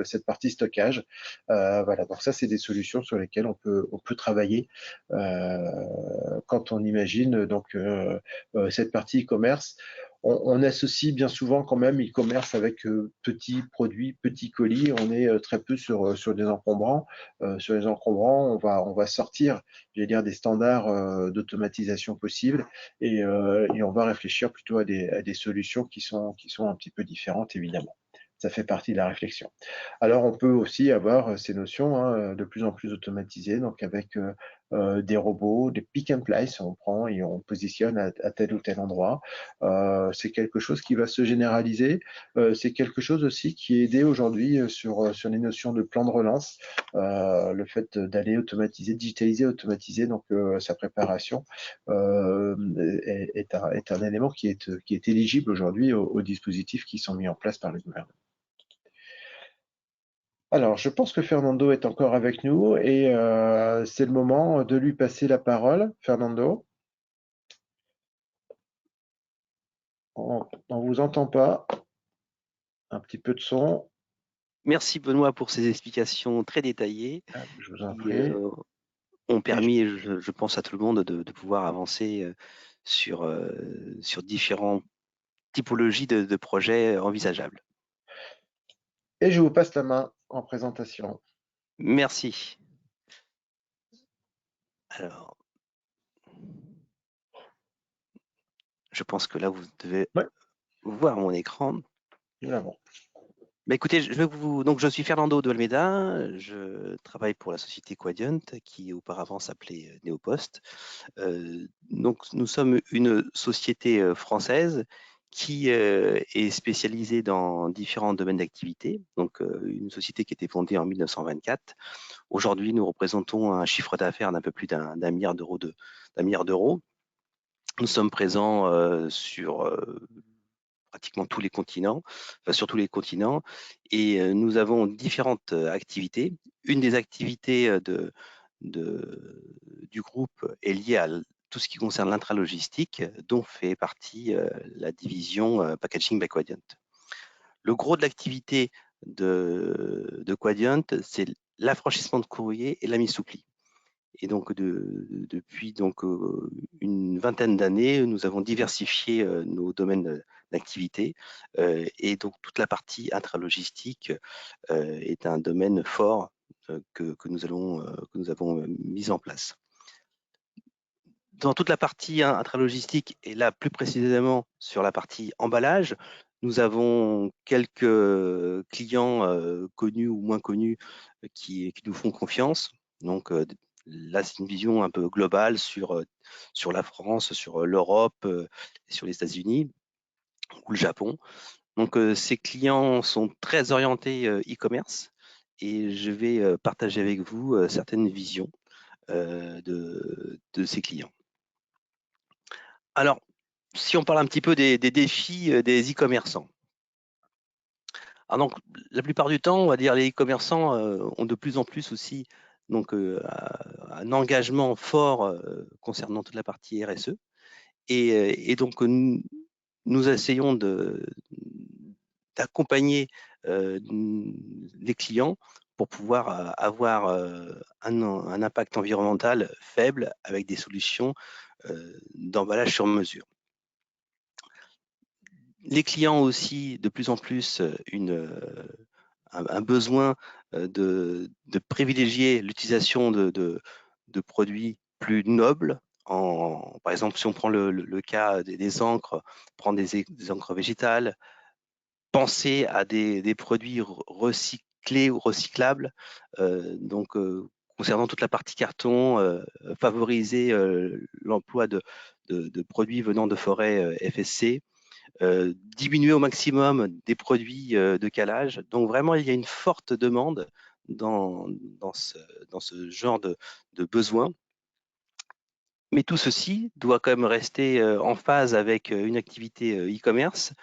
stockage. Voilà, donc ça, c'est des solutions sur lesquelles on peut travailler quand on imagine donc cette partie e-commerce. On associe bien souvent quand même e-commerce avec petits produits, petits colis. On est très peu sur des encombrants. Sur les encombrants, on va sortir, je vais dire, des standards d'automatisation possibles et on va réfléchir plutôt à des solutions qui sont un petit peu différentes, évidemment. Ça fait partie de la réflexion. Alors, on peut aussi avoir ces notions hein, de plus en plus automatisées, donc avec des robots, des pick and place, on prend et on positionne à tel ou tel endroit. C'est quelque chose qui va se généraliser. C'est quelque chose aussi qui est aidé aujourd'hui sur les notions de plan de relance. Le fait d'aller automatiser, digitaliser, automatiser donc sa préparation est un élément qui est éligible aujourd'hui aux dispositifs qui sont mis en place par le gouvernement. Alors, je pense que Fernando est encore avec nous et c'est le moment de lui passer la parole. Fernando, on ne vous entend pas. Un petit peu de son. Merci Benoît pour ces explications très détaillées Je vous en qui prie. ont permis, je pense à tout le monde, de pouvoir avancer sur différentes typologies de projets envisageables. Et je vous passe la main en présentation. Merci. Alors, je pense que là, vous devez voir mon écran. Nous l'avons. Écoutez, donc je suis Fernando de Almeida, je travaille pour la société Quadient qui auparavant s'appelait Neopost. Donc nous sommes une société française qui est spécialisée dans différents domaines d'activité. Donc une société qui a été fondée en 1924. Aujourd'hui, nous représentons un chiffre d'affaires d'un peu plus d'un milliard d'euros. Nous sommes présents sur pratiquement tous les continents, enfin sur tous les continents, et nous avons différentes activités. Une des activités du groupe est liée à tout ce qui concerne l'intralogistique, dont fait partie la division Packaging by Quadient. Le gros de l'activité de Quadient, c'est l'affranchissement de courrier et la mise sous pli. Et donc depuis une vingtaine d'années, nous avons diversifié nos domaines d'activité, et donc toute la partie intralogistique est un domaine fort que nous avons mis en place. Dans toute la partie intralogistique, et là plus précisément sur la partie emballage, nous avons quelques clients connus ou moins connus qui nous font confiance. Donc là, c'est une vision un peu globale sur la France, sur l'Europe, sur les États-Unis ou le Japon. Donc ces clients sont très orientés e-commerce, et je vais partager avec vous certaines visions de ces clients. Alors, si on parle un petit peu des défis des e-commerçants. Alors donc, la plupart du temps, on va dire les e-commerçants ont de plus en plus aussi donc, un engagement fort concernant toute la partie RSE. Et donc, nous essayons d'accompagner les clients pour pouvoir avoir un impact environnemental faible avec des solutions d'emballage sur mesure. Les clients ont aussi de plus en plus un besoin de privilégier l'utilisation de produits plus nobles. Par exemple, si on prend le cas des encres, prendre des encres végétales, penser à des produits recyclés ou recyclables. Donc, concernant toute la partie carton, favoriser l'emploi de produits venant de forêts FSC. Diminuer au maximum des produits de calage. Donc vraiment, il y a une forte demande dans ce genre de besoin. Mais tout ceci doit quand même rester en phase avec une activité e-commerce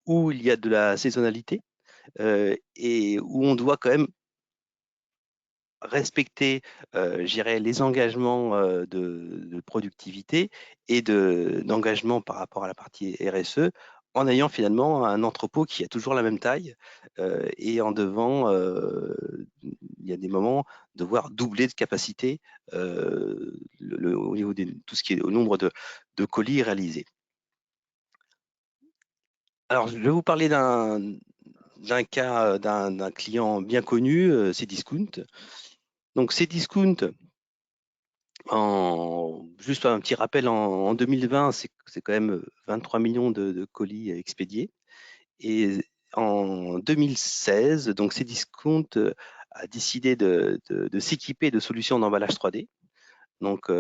où il y a de la saisonnalité et où on doit quand même respecter, les engagements de productivité et d'engagement par rapport à la partie RSE, en ayant finalement un entrepôt qui a toujours la même taille et en devant, il y a des moments, devoir doubler de capacité au niveau de tout ce qui est au nombre de colis réalisés. Alors, je vais vous parler d'un cas d'un client bien connu, Cdiscount. Donc, Cdiscount, juste un petit rappel, en 2020, c'est quand même 23 millions de colis expédiés. Et en 2016, donc Cdiscount a décidé de s'équiper de solutions d'emballage 3D, donc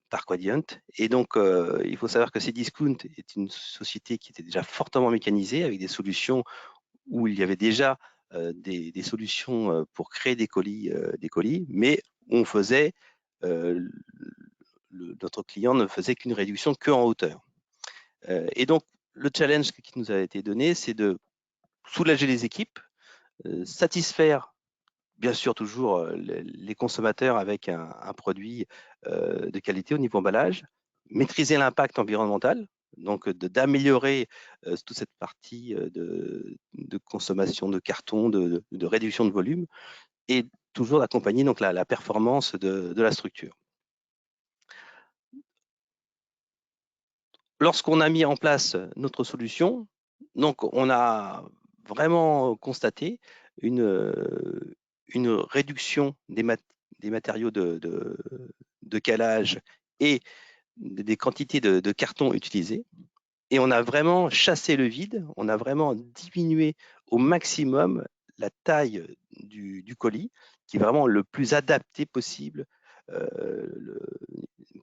par Quadient. Et donc, il faut savoir que Cdiscount est une société qui était déjà fortement mécanisée, avec des solutions où il y avait déjà des solutions pour créer des colis, mais on faisait notre client ne faisait qu'une réduction en hauteur. Et donc, le challenge qui nous a été donné, c'est de soulager les équipes, satisfaire bien sûr toujours les consommateurs avec un produit de qualité au niveau emballage, maîtriser l'impact environnemental, donc d'améliorer toute cette partie de consommation de carton, de réduction de volume, et toujours d'accompagner donc la performance de la structure. Lorsqu'on a mis en place notre solution, donc on a vraiment constaté une réduction des matériaux de calage et des quantités de carton utilisés. Et on a vraiment chassé le vide, on a vraiment diminué au maximum la taille du colis, qui est vraiment le plus adapté possible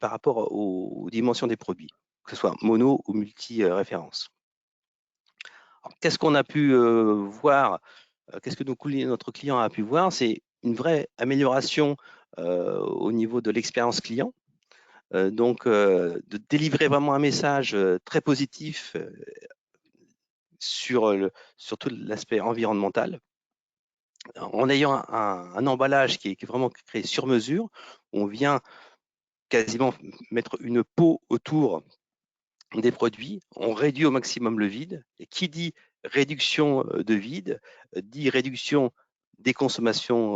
par rapport aux dimensions des produits, que ce soit mono ou multi-référence. Qu'est-ce qu'on a pu voir, qu'est-ce que notre client a pu voir? C'est une vraie amélioration au niveau de l'expérience client. Donc, de délivrer vraiment un message très positif sur tout l'aspect environnemental, en ayant un emballage qui est vraiment créé sur mesure. On vient quasiment mettre une peau autour des produits, on réduit au maximum le vide, et qui dit réduction de vide, dit réduction des consommations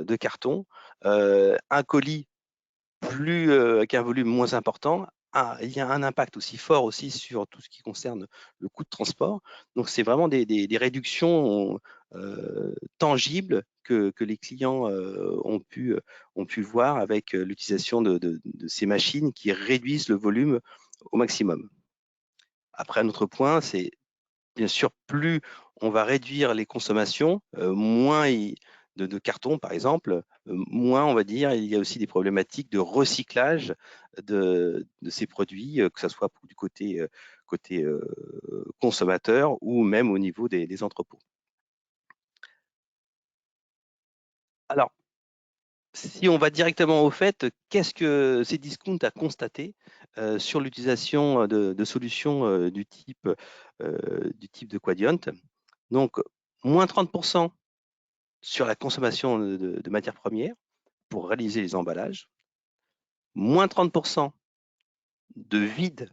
de carton, un colis qu'un volume moins important, il y a un impact aussi fort aussi sur tout ce qui concerne le coût de transport. Donc, c'est vraiment des réductions tangibles que les clients ont pu voir avec l'utilisation de ces machines qui réduisent le volume au maximum. Après, un autre point, c'est bien sûr, plus on va réduire les consommations, moins de carton, par exemple, moins, on va dire, il y a aussi des problématiques de recyclage de ces produits, que ce soit du côté consommateur ou même au niveau des entrepôts. Alors, si on va directement au fait, qu'est-ce que Cdiscount a constaté sur l'utilisation de solutions du type de Quadient? Donc, moins 30% sur la consommation de matières premières pour réaliser les emballages, moins 30% de vide,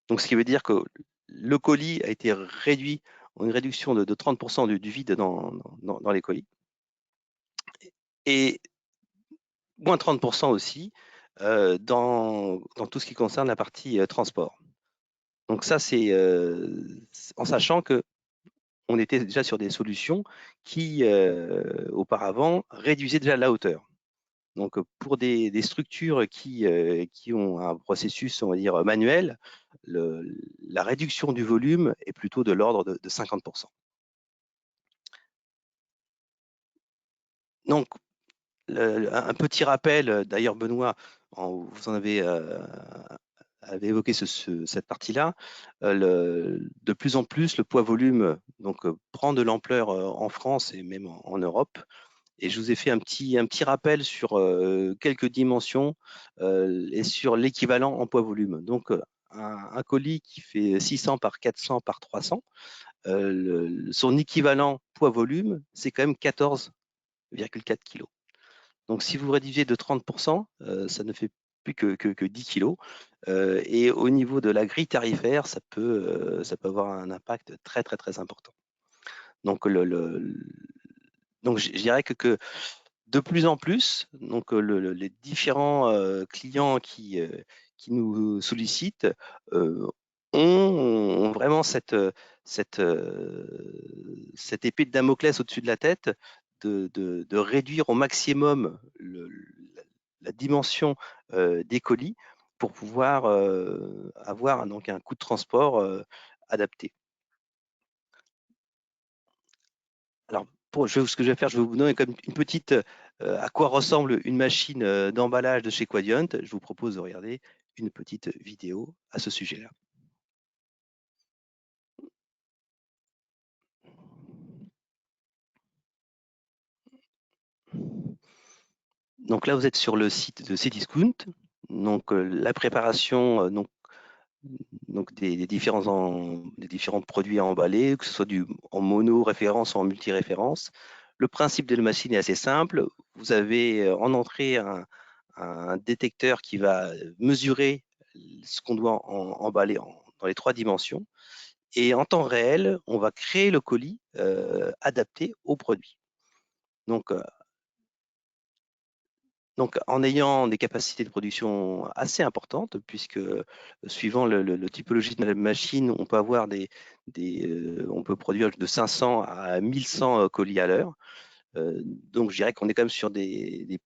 donc ce qui veut dire que le colis a été réduit, une réduction de 30% du vide dans les colis, et moins 30% aussi dans tout ce qui concerne la partie transport. Donc ça, c'est en sachant que on était déjà sur des solutions qui, auparavant, réduisaient déjà la hauteur. Donc, pour des structures qui ont un processus, on va dire, manuel, la réduction du volume est plutôt de l'ordre de 50%. Donc, un petit rappel, d'ailleurs, Benoît, vous en avez évoqué cette partie-là, de plus en plus, le poids-volume prend de l'ampleur en France et même en Europe. Et je vous ai fait un petit rappel sur quelques dimensions et sur l'équivalent en poids-volume. Donc, un colis qui fait 600 par 400 par 300, son équivalent poids-volume, c'est quand même 14,4 kg. Donc, si vous rédigez de 30%, ça ne fait plus que 10 kg. Et au niveau de la grille tarifaire, ça peut avoir un impact très, très, très important. Donc, donc je dirais que de plus en plus, donc les différents clients qui nous sollicitent ont vraiment cette épée de Damoclès au-dessus de la tête de réduire au maximum la dimension des colis pour pouvoir avoir donc un coût de transport adapté. Alors, ce que je vais faire, je vais vous donner comme une petite à quoi ressemble une machine d'emballage de chez Quadient. Je vous propose de regarder une petite vidéo à ce sujet-là. Donc là, vous êtes sur le site de Cdiscount. Donc la préparation des différents produits à emballer, que ce soit en mono-référence ou en multi-référence. Le principe de la machine est assez simple. Vous avez en entrée un détecteur qui va mesurer ce qu'on doit emballer dans les 3 dimensions. Et en temps réel, on va créer le colis adapté au produit. Donc, en ayant des capacités de production assez importantes, puisque suivant le typologie de la machine, on peut avoir on peut produire de 500 à 1100 colis à l'heure. Donc, je dirais qu'on est quand même sur des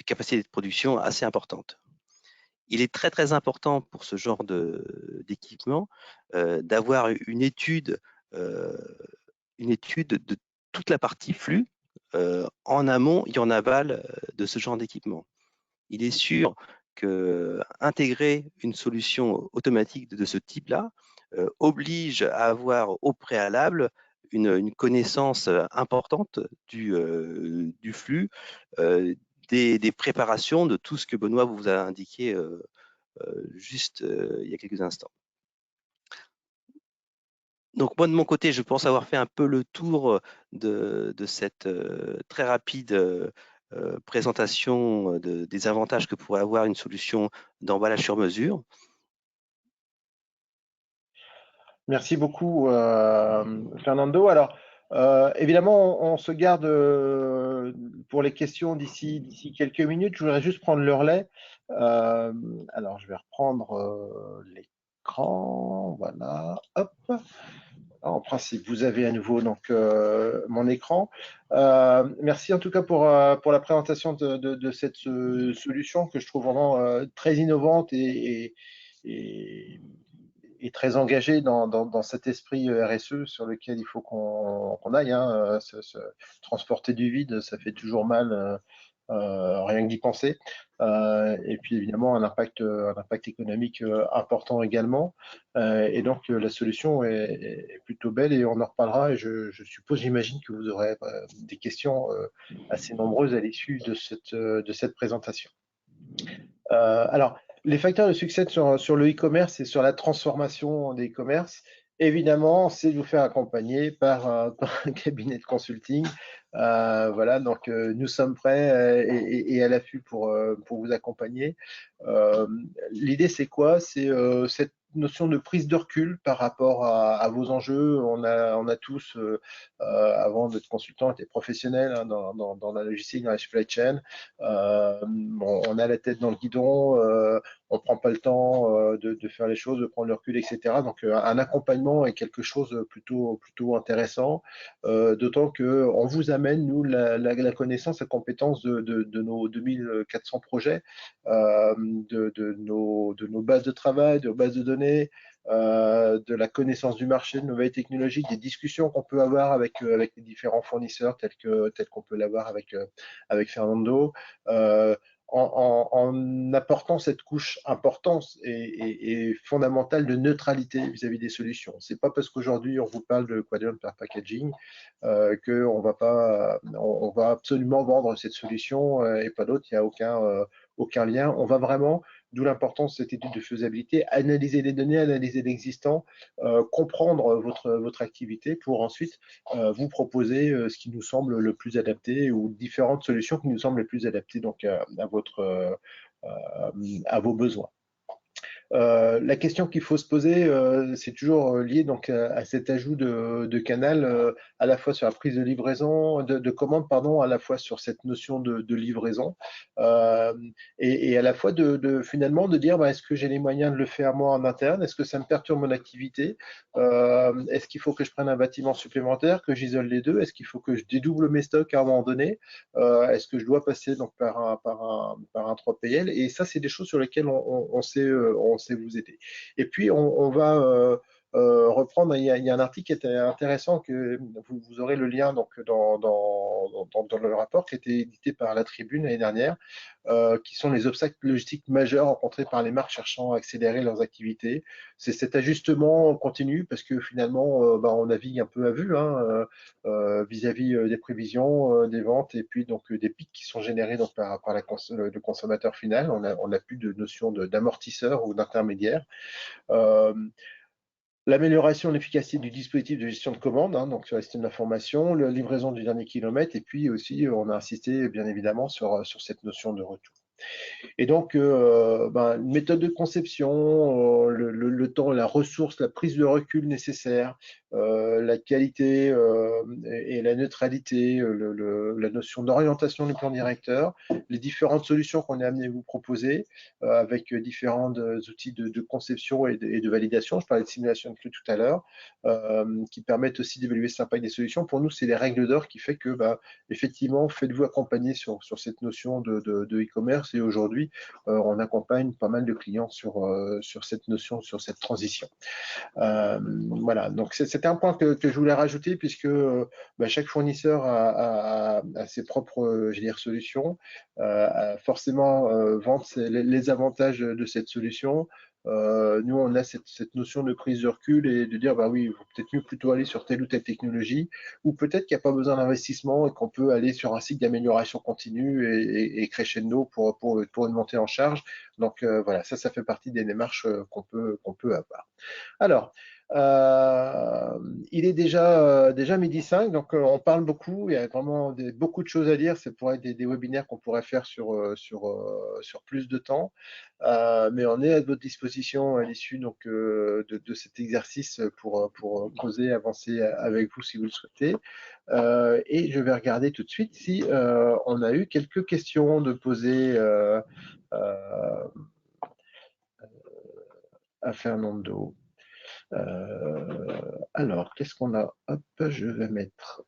capacités de production assez importantes. il est très très important pour ce genre d'équipement d'avoir une étude de toute la partie flux en amont et en aval de ce genre d'équipement. Il est sûr que intégrer une solution automatique de ce type-là oblige à avoir au préalable une connaissance importante du flux, des préparations, de tout ce que Benoît vous a indiqué juste il y a quelques instants. Donc moi de mon côté, je pense avoir fait un peu le tour de cette très rapide présentation des avantages que pourrait avoir une solution d'emballage sur mesure. Merci beaucoup, Fernando. Alors, évidemment, on se garde pour les questions d'ici quelques minutes. Je voudrais juste prendre le relais. Alors, je vais reprendre l'écran. Voilà. Hop. En principe, vous avez à nouveau donc mon écran. Merci en tout cas pour la présentation de cette solution que je trouve vraiment très innovante et très engagée dans cet esprit RSE sur lequel il faut qu'on aille. Hein. Transporter du vide, ça fait toujours mal. Rien que d'y penser. Et puis évidemment un impact économique important également. Et donc la solution est plutôt belle et on en reparlera. Et je suppose, j'imagine que vous aurez des questions assez nombreuses à l'issue de cette présentation. Alors, les facteurs de succès sur le e-commerce et sur la transformation des e-commerce, évidemment, c'est de vous faire accompagner par un cabinet de consulting. Voilà, donc nous sommes prêts et à l'affût pour vous accompagner. L'idée, c'est quoi? C'est cette notion de prise de recul par rapport à vos enjeux. On a tous, avant d'être consultant, été professionnels hein, dans la logistique, dans la supply chain. On a la tête dans le guidon, on prend pas le temps de faire les choses, de prendre le recul, etc. Donc un accompagnement est quelque chose plutôt intéressant, d'autant que on vous amène nous la connaissance, la compétence de nos 2400 projets, de nos bases de travail, de nos bases de données, de la connaissance du marché, de nouvelles technologies, des discussions qu'on peut avoir avec les différents fournisseurs tels qu'on peut l'avoir avec Fernando. En apportant cette couche importante et fondamentale de neutralité vis-à-vis des solutions. C'est pas parce qu'aujourd'hui on vous parle de Quadient par packaging qu'on va absolument vendre cette solution et pas d'autre. Il n'y a aucun lien. On va vraiment, d'où l'importance de cette étude de faisabilité, analyser les données, analyser l'existant, comprendre votre activité pour ensuite vous proposer ce qui nous semble le plus adapté ou différentes solutions qui nous semblent les plus adaptées donc à vos besoins. La question qu'il faut se poser, c'est toujours lié donc à cet ajout de canal, à la fois sur la prise de livraison, de commande, pardon, à la fois sur cette notion de livraison, et à la fois finalement de dire est-ce que j'ai les moyens de le faire moi en interne, est-ce que ça me perturbe mon activité, est-ce qu'il faut que je prenne un bâtiment supplémentaire, que j'isole les deux, est-ce qu'il faut que je dédouble mes stocks à un moment donné, est-ce que je dois passer donc par un 3PL, et ça c'est des choses sur lesquelles on sait vous aider. Et puis, on va reprendre, il y a un article qui était intéressant, que vous aurez le lien donc, dans le rapport qui a été édité par La Tribune l'année dernière, qui sont les obstacles logistiques majeurs rencontrés par les marques cherchant à accélérer leurs activités. C'est cet ajustement continu parce que finalement, on navigue un peu à vue hein, vis-à-vis des prévisions, des ventes et puis donc des pics qui sont générés donc, par le consommateur final. On n'a plus de notion d'amortisseur ou d'intermédiaire. L'amélioration de l'efficacité du dispositif de gestion de commande, hein, donc sur le système d'information, la livraison du dernier kilomètre, et puis aussi on a insisté bien évidemment sur cette notion de retour. Et donc, une méthode de conception, le temps, la ressource, la prise de recul nécessaire, la qualité et la neutralité, la notion d'orientation du plan directeur, les différentes solutions qu'on est amené à vous proposer avec différents outils de conception et de validation. Je parlais de simulation de flux tout à l'heure, qui permettent aussi d'évaluer cet impact des solutions. Pour nous, c'est les règles d'or qui fait que, effectivement, faites-vous accompagner sur cette notion de e-commerce. Et aujourd'hui, on accompagne pas mal de clients sur cette notion, sur cette transition. Voilà, donc c'était un point que je voulais rajouter puisque chaque fournisseur a ses propres je veux dire, solutions, forcément vendre les avantages de cette solution. Nous, on a cette notion de prise de recul et de dire, oui, il faut peut-être mieux plutôt aller sur telle ou telle technologie, ou peut-être qu'il n'y a pas besoin d'investissement et qu'on peut aller sur un cycle d'amélioration continue et crescendo pour une montée en charge. Donc voilà, ça fait partie des démarches qu'on peut avoir. Alors, il est déjà midi 5, donc on parle beaucoup, il y a vraiment beaucoup de choses à dire, ça pourrait être des webinaires qu'on pourrait faire sur plus de temps, mais on est à votre disposition à l'issue de cet exercice pour creuser, avancer avec vous si vous le souhaitez. Et je vais regarder tout de suite si on a eu quelques questions de poser à Fernando. Alors, qu'est-ce qu'on a? Hop, je vais mettre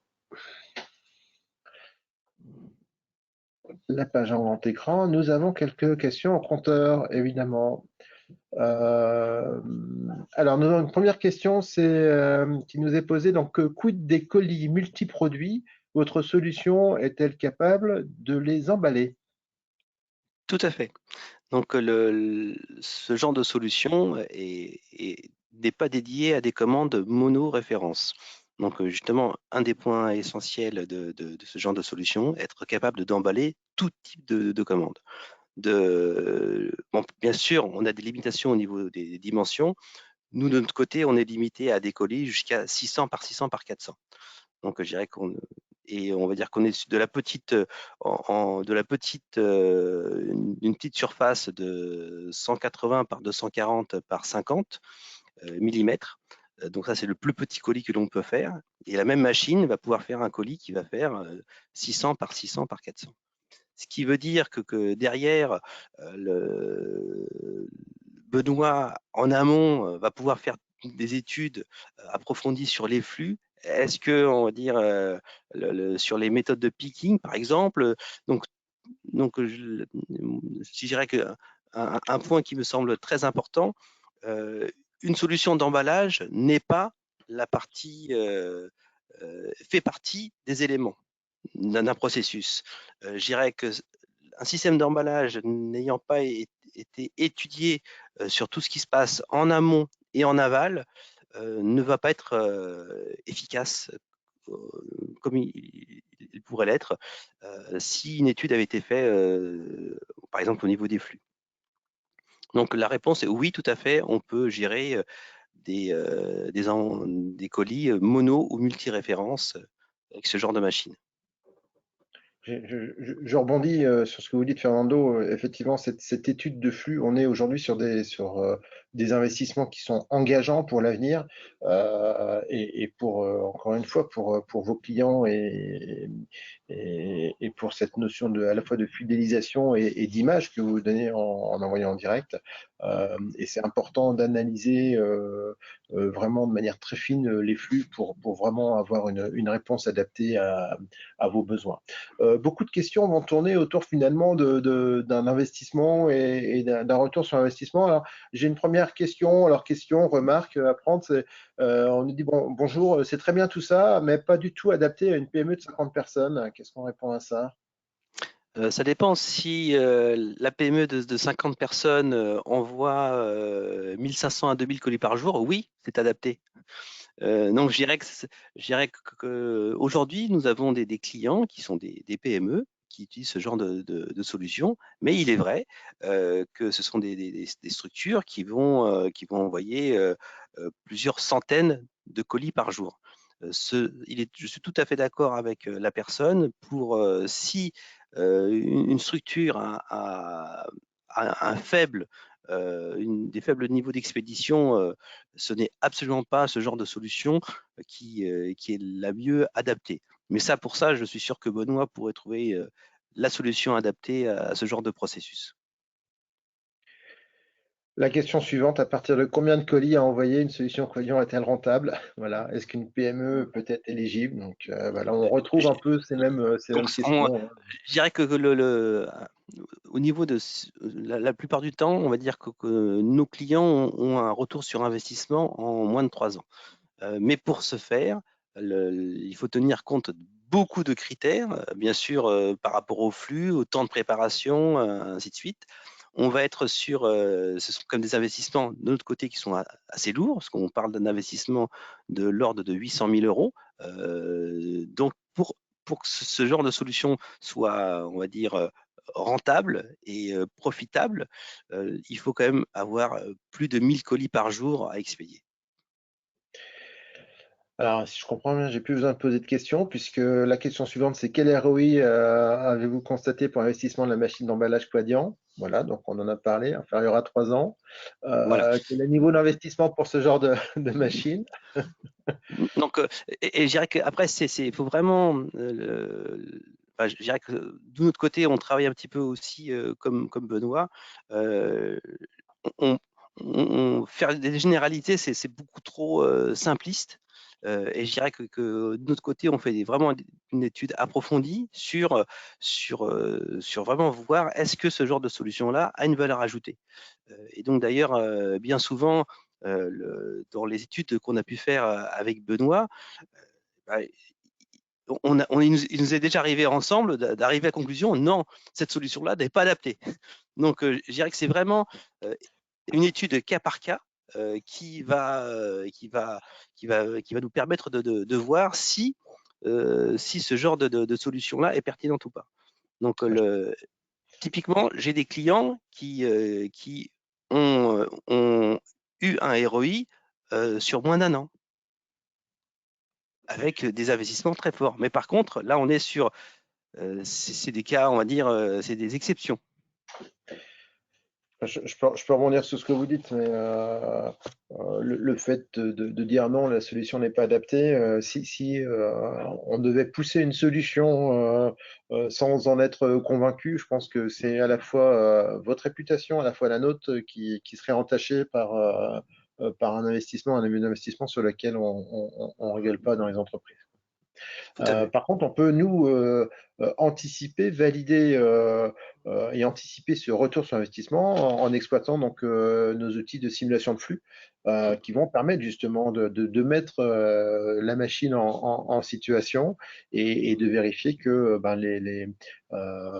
la page en grand écran. Nous avons quelques questions en compteur, évidemment. Alors, nous avons une première question qui nous est posée. Donc, quid des colis multiproduits? Votre solution est-elle capable de les emballer? Tout à fait. Donc, ce genre de solution n'est pas dédié à des commandes mono-références. Donc, justement, un des points essentiels de ce genre de solution, être capable d'emballer tout type de commandes. Bon, bien sûr, on a des limitations au niveau des dimensions. Nous, de notre côté, on est limité à des colis jusqu'à 600 par 600 par 400. Donc, je dirais qu'on va dire qu'on est de la petite, une petite surface de 180 par 240 par 50 millimètres. Donc ça, c'est le plus petit colis que l'on peut faire. Et la même machine va pouvoir faire un colis qui va faire 600 par 600 par 400. Ce qui veut dire que derrière, Benoît, en amont, va pouvoir faire des études approfondies sur les flux. Est-ce que, on va dire, sur les méthodes de picking, par exemple, donc je dirais qu'un point qui me semble très important, une solution d'emballage n'est pas la partie, fait partie des éléments d'un processus. Je dirais qu'un système d'emballage n'ayant pas été étudié sur tout ce qui se passe en amont et en aval ne va pas être efficace comme il pourrait l'être si une étude avait été faite, par exemple, au niveau des flux. Donc, la réponse est oui, tout à fait, on peut gérer des colis mono ou multi-références avec ce genre de machine. Je rebondis sur ce que vous dites, Fernando. Effectivement, cette étude de flux, on est aujourd'hui sur des investissements qui sont engageants pour l'avenir et pour, encore une fois, pour vos clients et pour cette notion à la fois de fidélisation et d'image que vous donnez en envoyant en direct. Et c'est important d'analyser vraiment de manière très fine les flux pour vraiment avoir une réponse adaptée à vos besoins. Beaucoup de questions vont tourner autour finalement d'un investissement et d'un retour sur investissement. Alors, j'ai une première question, remarque à prendre. On nous dit bonjour, c'est très bien tout ça, mais pas du tout adapté à une PME de 50 personnes. Qu'est-ce qu'on répond à ça? Ça dépend si la PME de 50 personnes envoie 1500 à 2000 colis par jour, oui, c'est adapté. Donc, je dirais qu'aujourd'hui, nous avons des clients qui sont des PME qui utilisent ce genre de solution, mais il est vrai que ce sont des structures qui vont envoyer plusieurs centaines de colis par jour. Je suis tout à fait d'accord avec la personne pour si une structure a un faible des faibles niveaux d'expédition, ce n'est absolument pas ce genre de solution qui est la mieux adaptée. Mais ça, pour ça, je suis sûr que Benoît pourrait trouver la solution adaptée à ce genre de processus. La question suivante, à partir de combien de colis à envoyer une solution Quadient est-elle rentable? Voilà. Est-ce qu'une PME peut être éligible? Donc voilà, on retrouve un peu ces Donc, mêmes questions, hein. je dirais que au niveau de la plupart du temps, on va dire que nos clients ont un retour sur investissement en moins de 3 ans. Mais pour ce faire, il faut tenir compte de beaucoup de critères, bien sûr, par rapport au flux, au temps de préparation, ainsi de suite. On va être sur, ce sont comme des investissements de notre côté qui sont assez lourds, parce qu'on parle d'un investissement de l'ordre de 800 000 euros. Donc, pour que ce genre de solution soit, on va dire, rentable et profitable, il faut quand même avoir plus de 1000 colis par jour à expédier. Alors, si je comprends bien, j'ai plus besoin de poser de questions, puisque la question suivante, c'est quel ROI avez-vous constaté pour l'investissement de la machine d'emballage Quadient? Voilà, donc on en a parlé, inférieur à 3 ans. Voilà. Quel est le niveau d'investissement pour ce genre de machine? Donc, et je dirais qu'après, il faut vraiment, enfin, je dirais que de notre côté, on travaille un petit peu aussi comme Benoît. Euh, on, faire des généralités, c'est beaucoup trop simpliste. Et je dirais que de notre côté, on fait vraiment une étude approfondie sur vraiment voir est-ce que ce genre de solution-là a une valeur ajoutée. Et donc d'ailleurs, bien souvent, dans les études qu'on a pu faire avec Benoît, bah, il nous est déjà arrivé ensemble d'arriver à la conclusion, non, cette solution-là n'est pas adaptée. Donc je dirais que c'est vraiment une étude cas par cas qui va nous permettre de voir si ce genre de solution-là est pertinente ou pas. Donc typiquement, j'ai des clients qui ont eu un ROI sur moins d'un an, avec des investissements très forts. Mais par contre, là, on est sur, c'est des cas, on va dire, c'est des exceptions. Je peux rebondir sur ce que vous dites, mais le fait de dire non, la solution n'est pas adaptée, si on devait pousser une solution sans en être convaincu, je pense que c'est à la fois votre réputation, à la fois la nôtre, qui serait entachée par un investissement, un abus d'investissement sur lequel on ne rigole pas dans les entreprises. Tout à fait. Par contre, on peut nous anticiper, valider et anticiper ce retour sur investissement en exploitant donc nos outils de simulation de flux qui vont permettre justement de mettre la machine en situation et de vérifier que ben,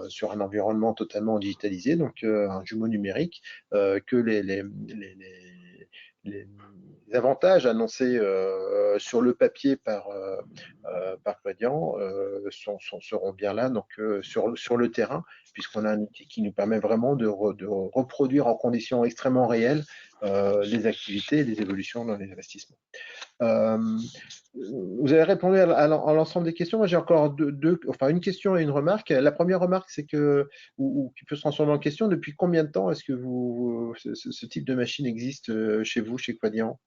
sur un environnement totalement digitalisé, donc un jumeau numérique, que les avantages annoncés sur le papier par Quadient seront bien là donc, sur le terrain, puisqu'on a un outil qui nous permet vraiment de reproduire en conditions extrêmement réelles les activités et les évolutions dans les investissements. Euh, vous avez répondu à l'ensemble des questions. Moi, j'ai encore enfin une question et une remarque. La première remarque, c'est que, ou qui peut se transformer en question, depuis combien de temps est-ce que ce type de machine existe chez vous, chez Quadient?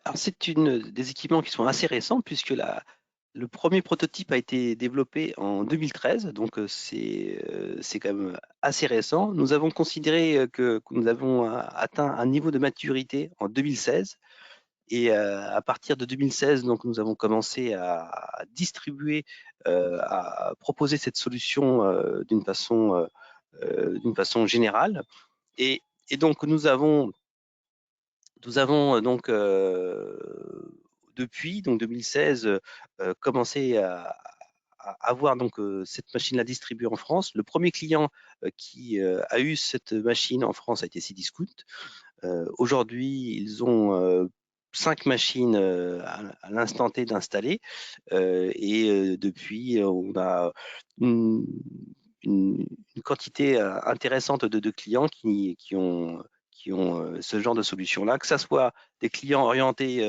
Alors, c'est des équipements qui sont assez récents, puisque le premier prototype a été développé en 2013, donc c'est quand même assez récent. Nous avons considéré que nous avons atteint un niveau de maturité en 2016. Et à partir de 2016, donc, nous avons commencé à distribuer, à proposer cette solution d'une façon générale. Et, et donc, nous avons donc depuis donc 2016 commencé à avoir donc cette machine-là distribuée en France. Le premier client qui a eu cette machine en France a été Cdiscount. Aujourd'hui, ils ont 5 machines à l'instant T d'installer. Et depuis, on a une, une quantité intéressante de clients qui ont ce genre de solution-là, que ce soit des clients orientés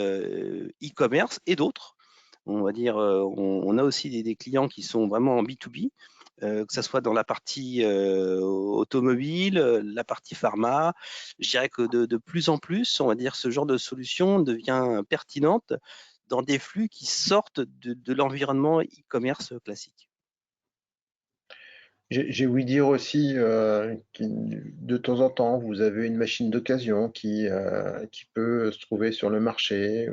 e-commerce et d'autres. On va dire, on a aussi des clients qui sont vraiment en B2B. que ça soit dans la partie automobile, la partie pharma. Je dirais que de plus en plus, on va dire, ce genre de solution devient pertinente dans des flux qui sortent de l'environnement e-commerce classique. J'ai ouï dire aussi de temps en temps, vous avez une machine d'occasion qui peut se trouver sur le marché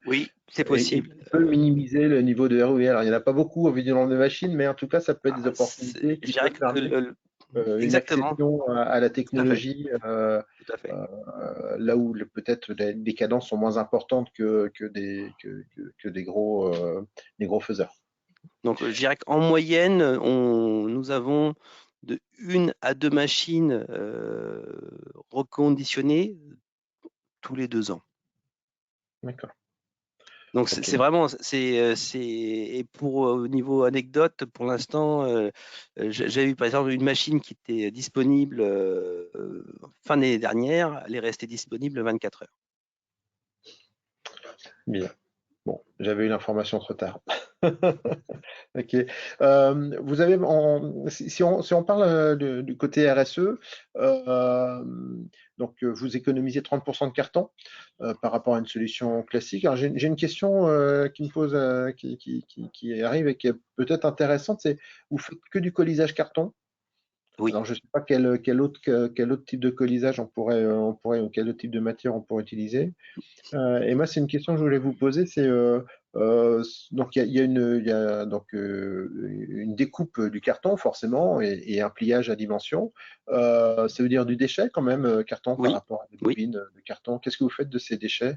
Oui, c'est et possible. qui peut minimiser le niveau de ROI. Alors, il n'y en a pas beaucoup au dans de machines, mais en tout cas, ça peut être des opportunités Je qui dirais peuvent que permettre une exactement, accession à la tout à fait, technologie tout à fait. là où peut-être les cadences sont moins importantes que des gros faiseurs. Donc, je dirais qu'en moyenne, nous avons de 1 à 2 machines reconditionnées tous les 2 ans. D'accord. Donc, Ok. c'est vraiment, et pour au niveau anecdote, pour l'instant, j'ai eu par exemple une machine qui était disponible fin d'année dernière, elle est restée disponible 24 heures. Bien. Bon, j'avais eu l'information trop tard. Ok. Vous avez, si on parle du côté RSE, donc vous économisez 30% de carton par rapport à une solution classique. Alors j'ai une question qui me pose, qui arrive et qui est peut-être intéressante, c'est vous faites que du colisage carton? Oui, Alors je ne sais pas quel autre type de colisage ou quel autre type de matière on pourrait utiliser. Et moi, c'est une question que je voulais vous poser, c'est donc il y a donc une découpe du carton forcément et un pliage à dimension. Ça veut dire du déchet quand même, carton par oui, rapport à des oui. bobines de carton. Qu'est-ce que vous faites de ces déchets?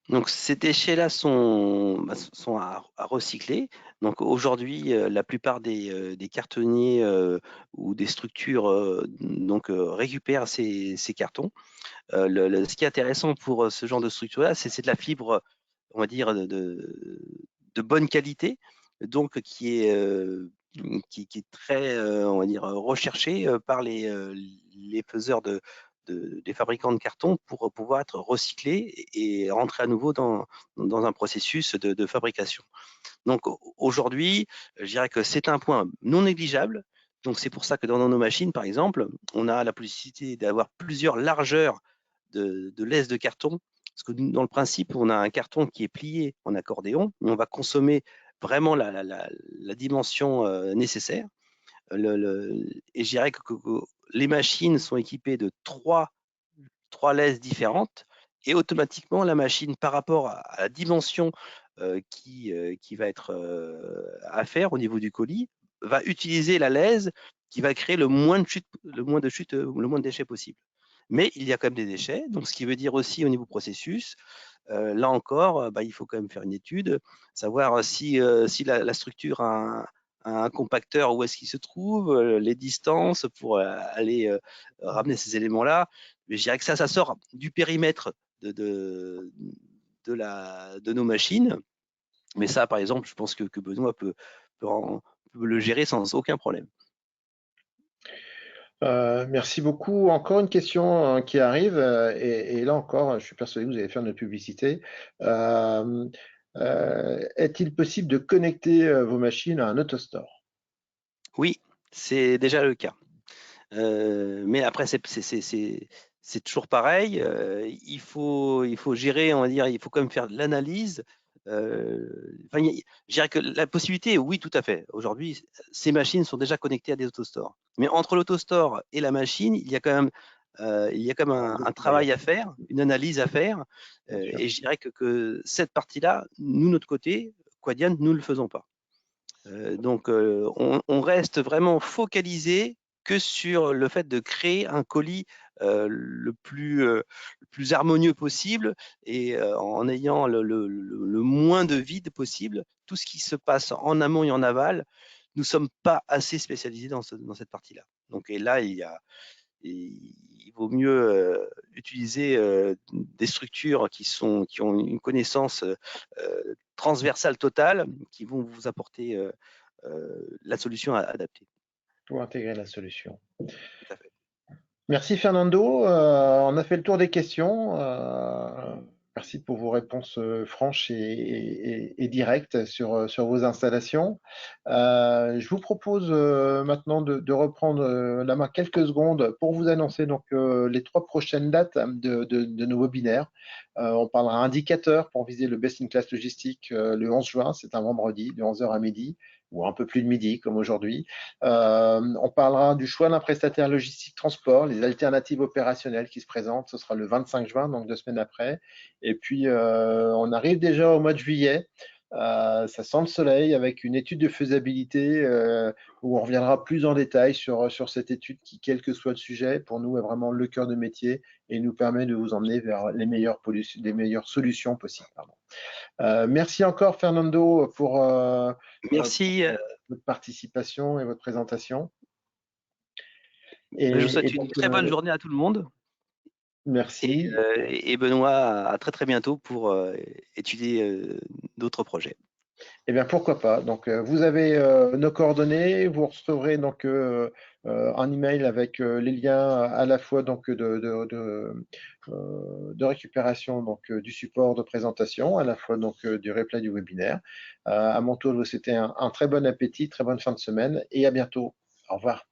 Donc ces déchets-là sont à recycler. Donc aujourd'hui, la plupart des cartonniers ou des structures récupèrent ces cartons. Ce qui est intéressant pour ce genre de structure-là, c'est de la fibre, on va dire, de bonne qualité, donc qui est très, on va dire, recherchée par les faiseurs des fabricants de carton pour pouvoir être recyclé et rentrer à nouveau dans un processus de fabrication. Donc aujourd'hui, je dirais que c'est un point non négligeable. Donc c'est pour ça que dans nos machines, par exemple, on a la possibilité d'avoir plusieurs largeurs de laisse de carton. Parce que dans le principe, on a un carton qui est plié en accordéon, mais on va consommer vraiment la dimension nécessaire. Et je dirais que les machines sont équipées de trois laisses différentes et automatiquement la machine par rapport à la dimension qui va être à faire au niveau du colis va utiliser la laisse qui va créer le moins de chute, le moins de déchets possible. Mais il y a quand même des déchets, donc ce qui veut dire aussi au niveau processus, là encore, il faut quand même faire une étude, savoir si la structure a un compacteur, où est-ce qu'il se trouve, les distances pour aller ramener ces éléments-là. Mais je dirais que ça sort du périmètre de nos machines. Mais ça, par exemple, je pense que Benoît peut le gérer sans aucun problème. Merci beaucoup. Encore une question qui arrive, et là encore, je suis persuadé que vous allez faire notre publicité. Euh, Est-il possible de connecter vos machines à un AutoStore? Oui, c'est déjà le cas. Mais après, c'est toujours pareil. Il faut gérer, on va dire, il faut quand même faire de l'analyse. Je dirais que la possibilité, oui, tout à fait. Aujourd'hui, ces machines sont déjà connectées à des autostores. Mais entre l'autostore et la machine, il y a quand même un travail à faire, une analyse à faire. Bien sûr. Et je dirais que cette partie-là, nous, notre côté, Quadient, nous ne le faisons pas. On reste vraiment focalisé que sur le fait de créer un colis le plus harmonieux possible et en ayant le moins de vide possible. Tout ce qui se passe en amont et en aval, nous ne sommes pas assez spécialisés dans cette partie-là. Donc, et là, il vaut mieux utiliser des structures qui ont une connaissance transversale totale, qui vont vous apporter la solution adaptée. Pour intégrer la solution. Tout à fait. Merci Fernando. On a fait le tour des questions. Merci pour vos réponses franches et directes sur vos installations. Je vous propose maintenant de reprendre la main quelques secondes pour vous annoncer donc les 3 prochaines dates de nos webinaires. On parlera indicateur pour viser le Best in Class logistique le 11 juin, c'est un vendredi, de 11h à midi, ou un peu plus de midi comme aujourd'hui. On parlera du choix d'un prestataire logistique transport, les alternatives opérationnelles qui se présentent, ce sera le 25 juin, donc 2 semaines après. Et puis, on arrive déjà au mois de juillet. Ça sent le soleil avec une étude de faisabilité où on reviendra plus en détail sur cette étude qui, quel que soit le sujet, pour nous est vraiment le cœur de métier et nous permet de vous emmener vers les meilleures solutions possibles. Pardon. Merci encore Fernando Merci. pour votre participation et votre présentation. Je vous Et souhaite une donc, très bonne journée à tout le monde. merci. Et Benoît, à très très bientôt pour étudier d'autres projets. Eh bien, pourquoi pas. Donc, vous avez nos coordonnées. Vous recevrez donc un email avec les liens à la fois donc de récupération donc du support de présentation, à la fois donc du replay du webinaire. À mon tour, c'était un très bon appétit, très bonne fin de semaine et à bientôt. Au revoir.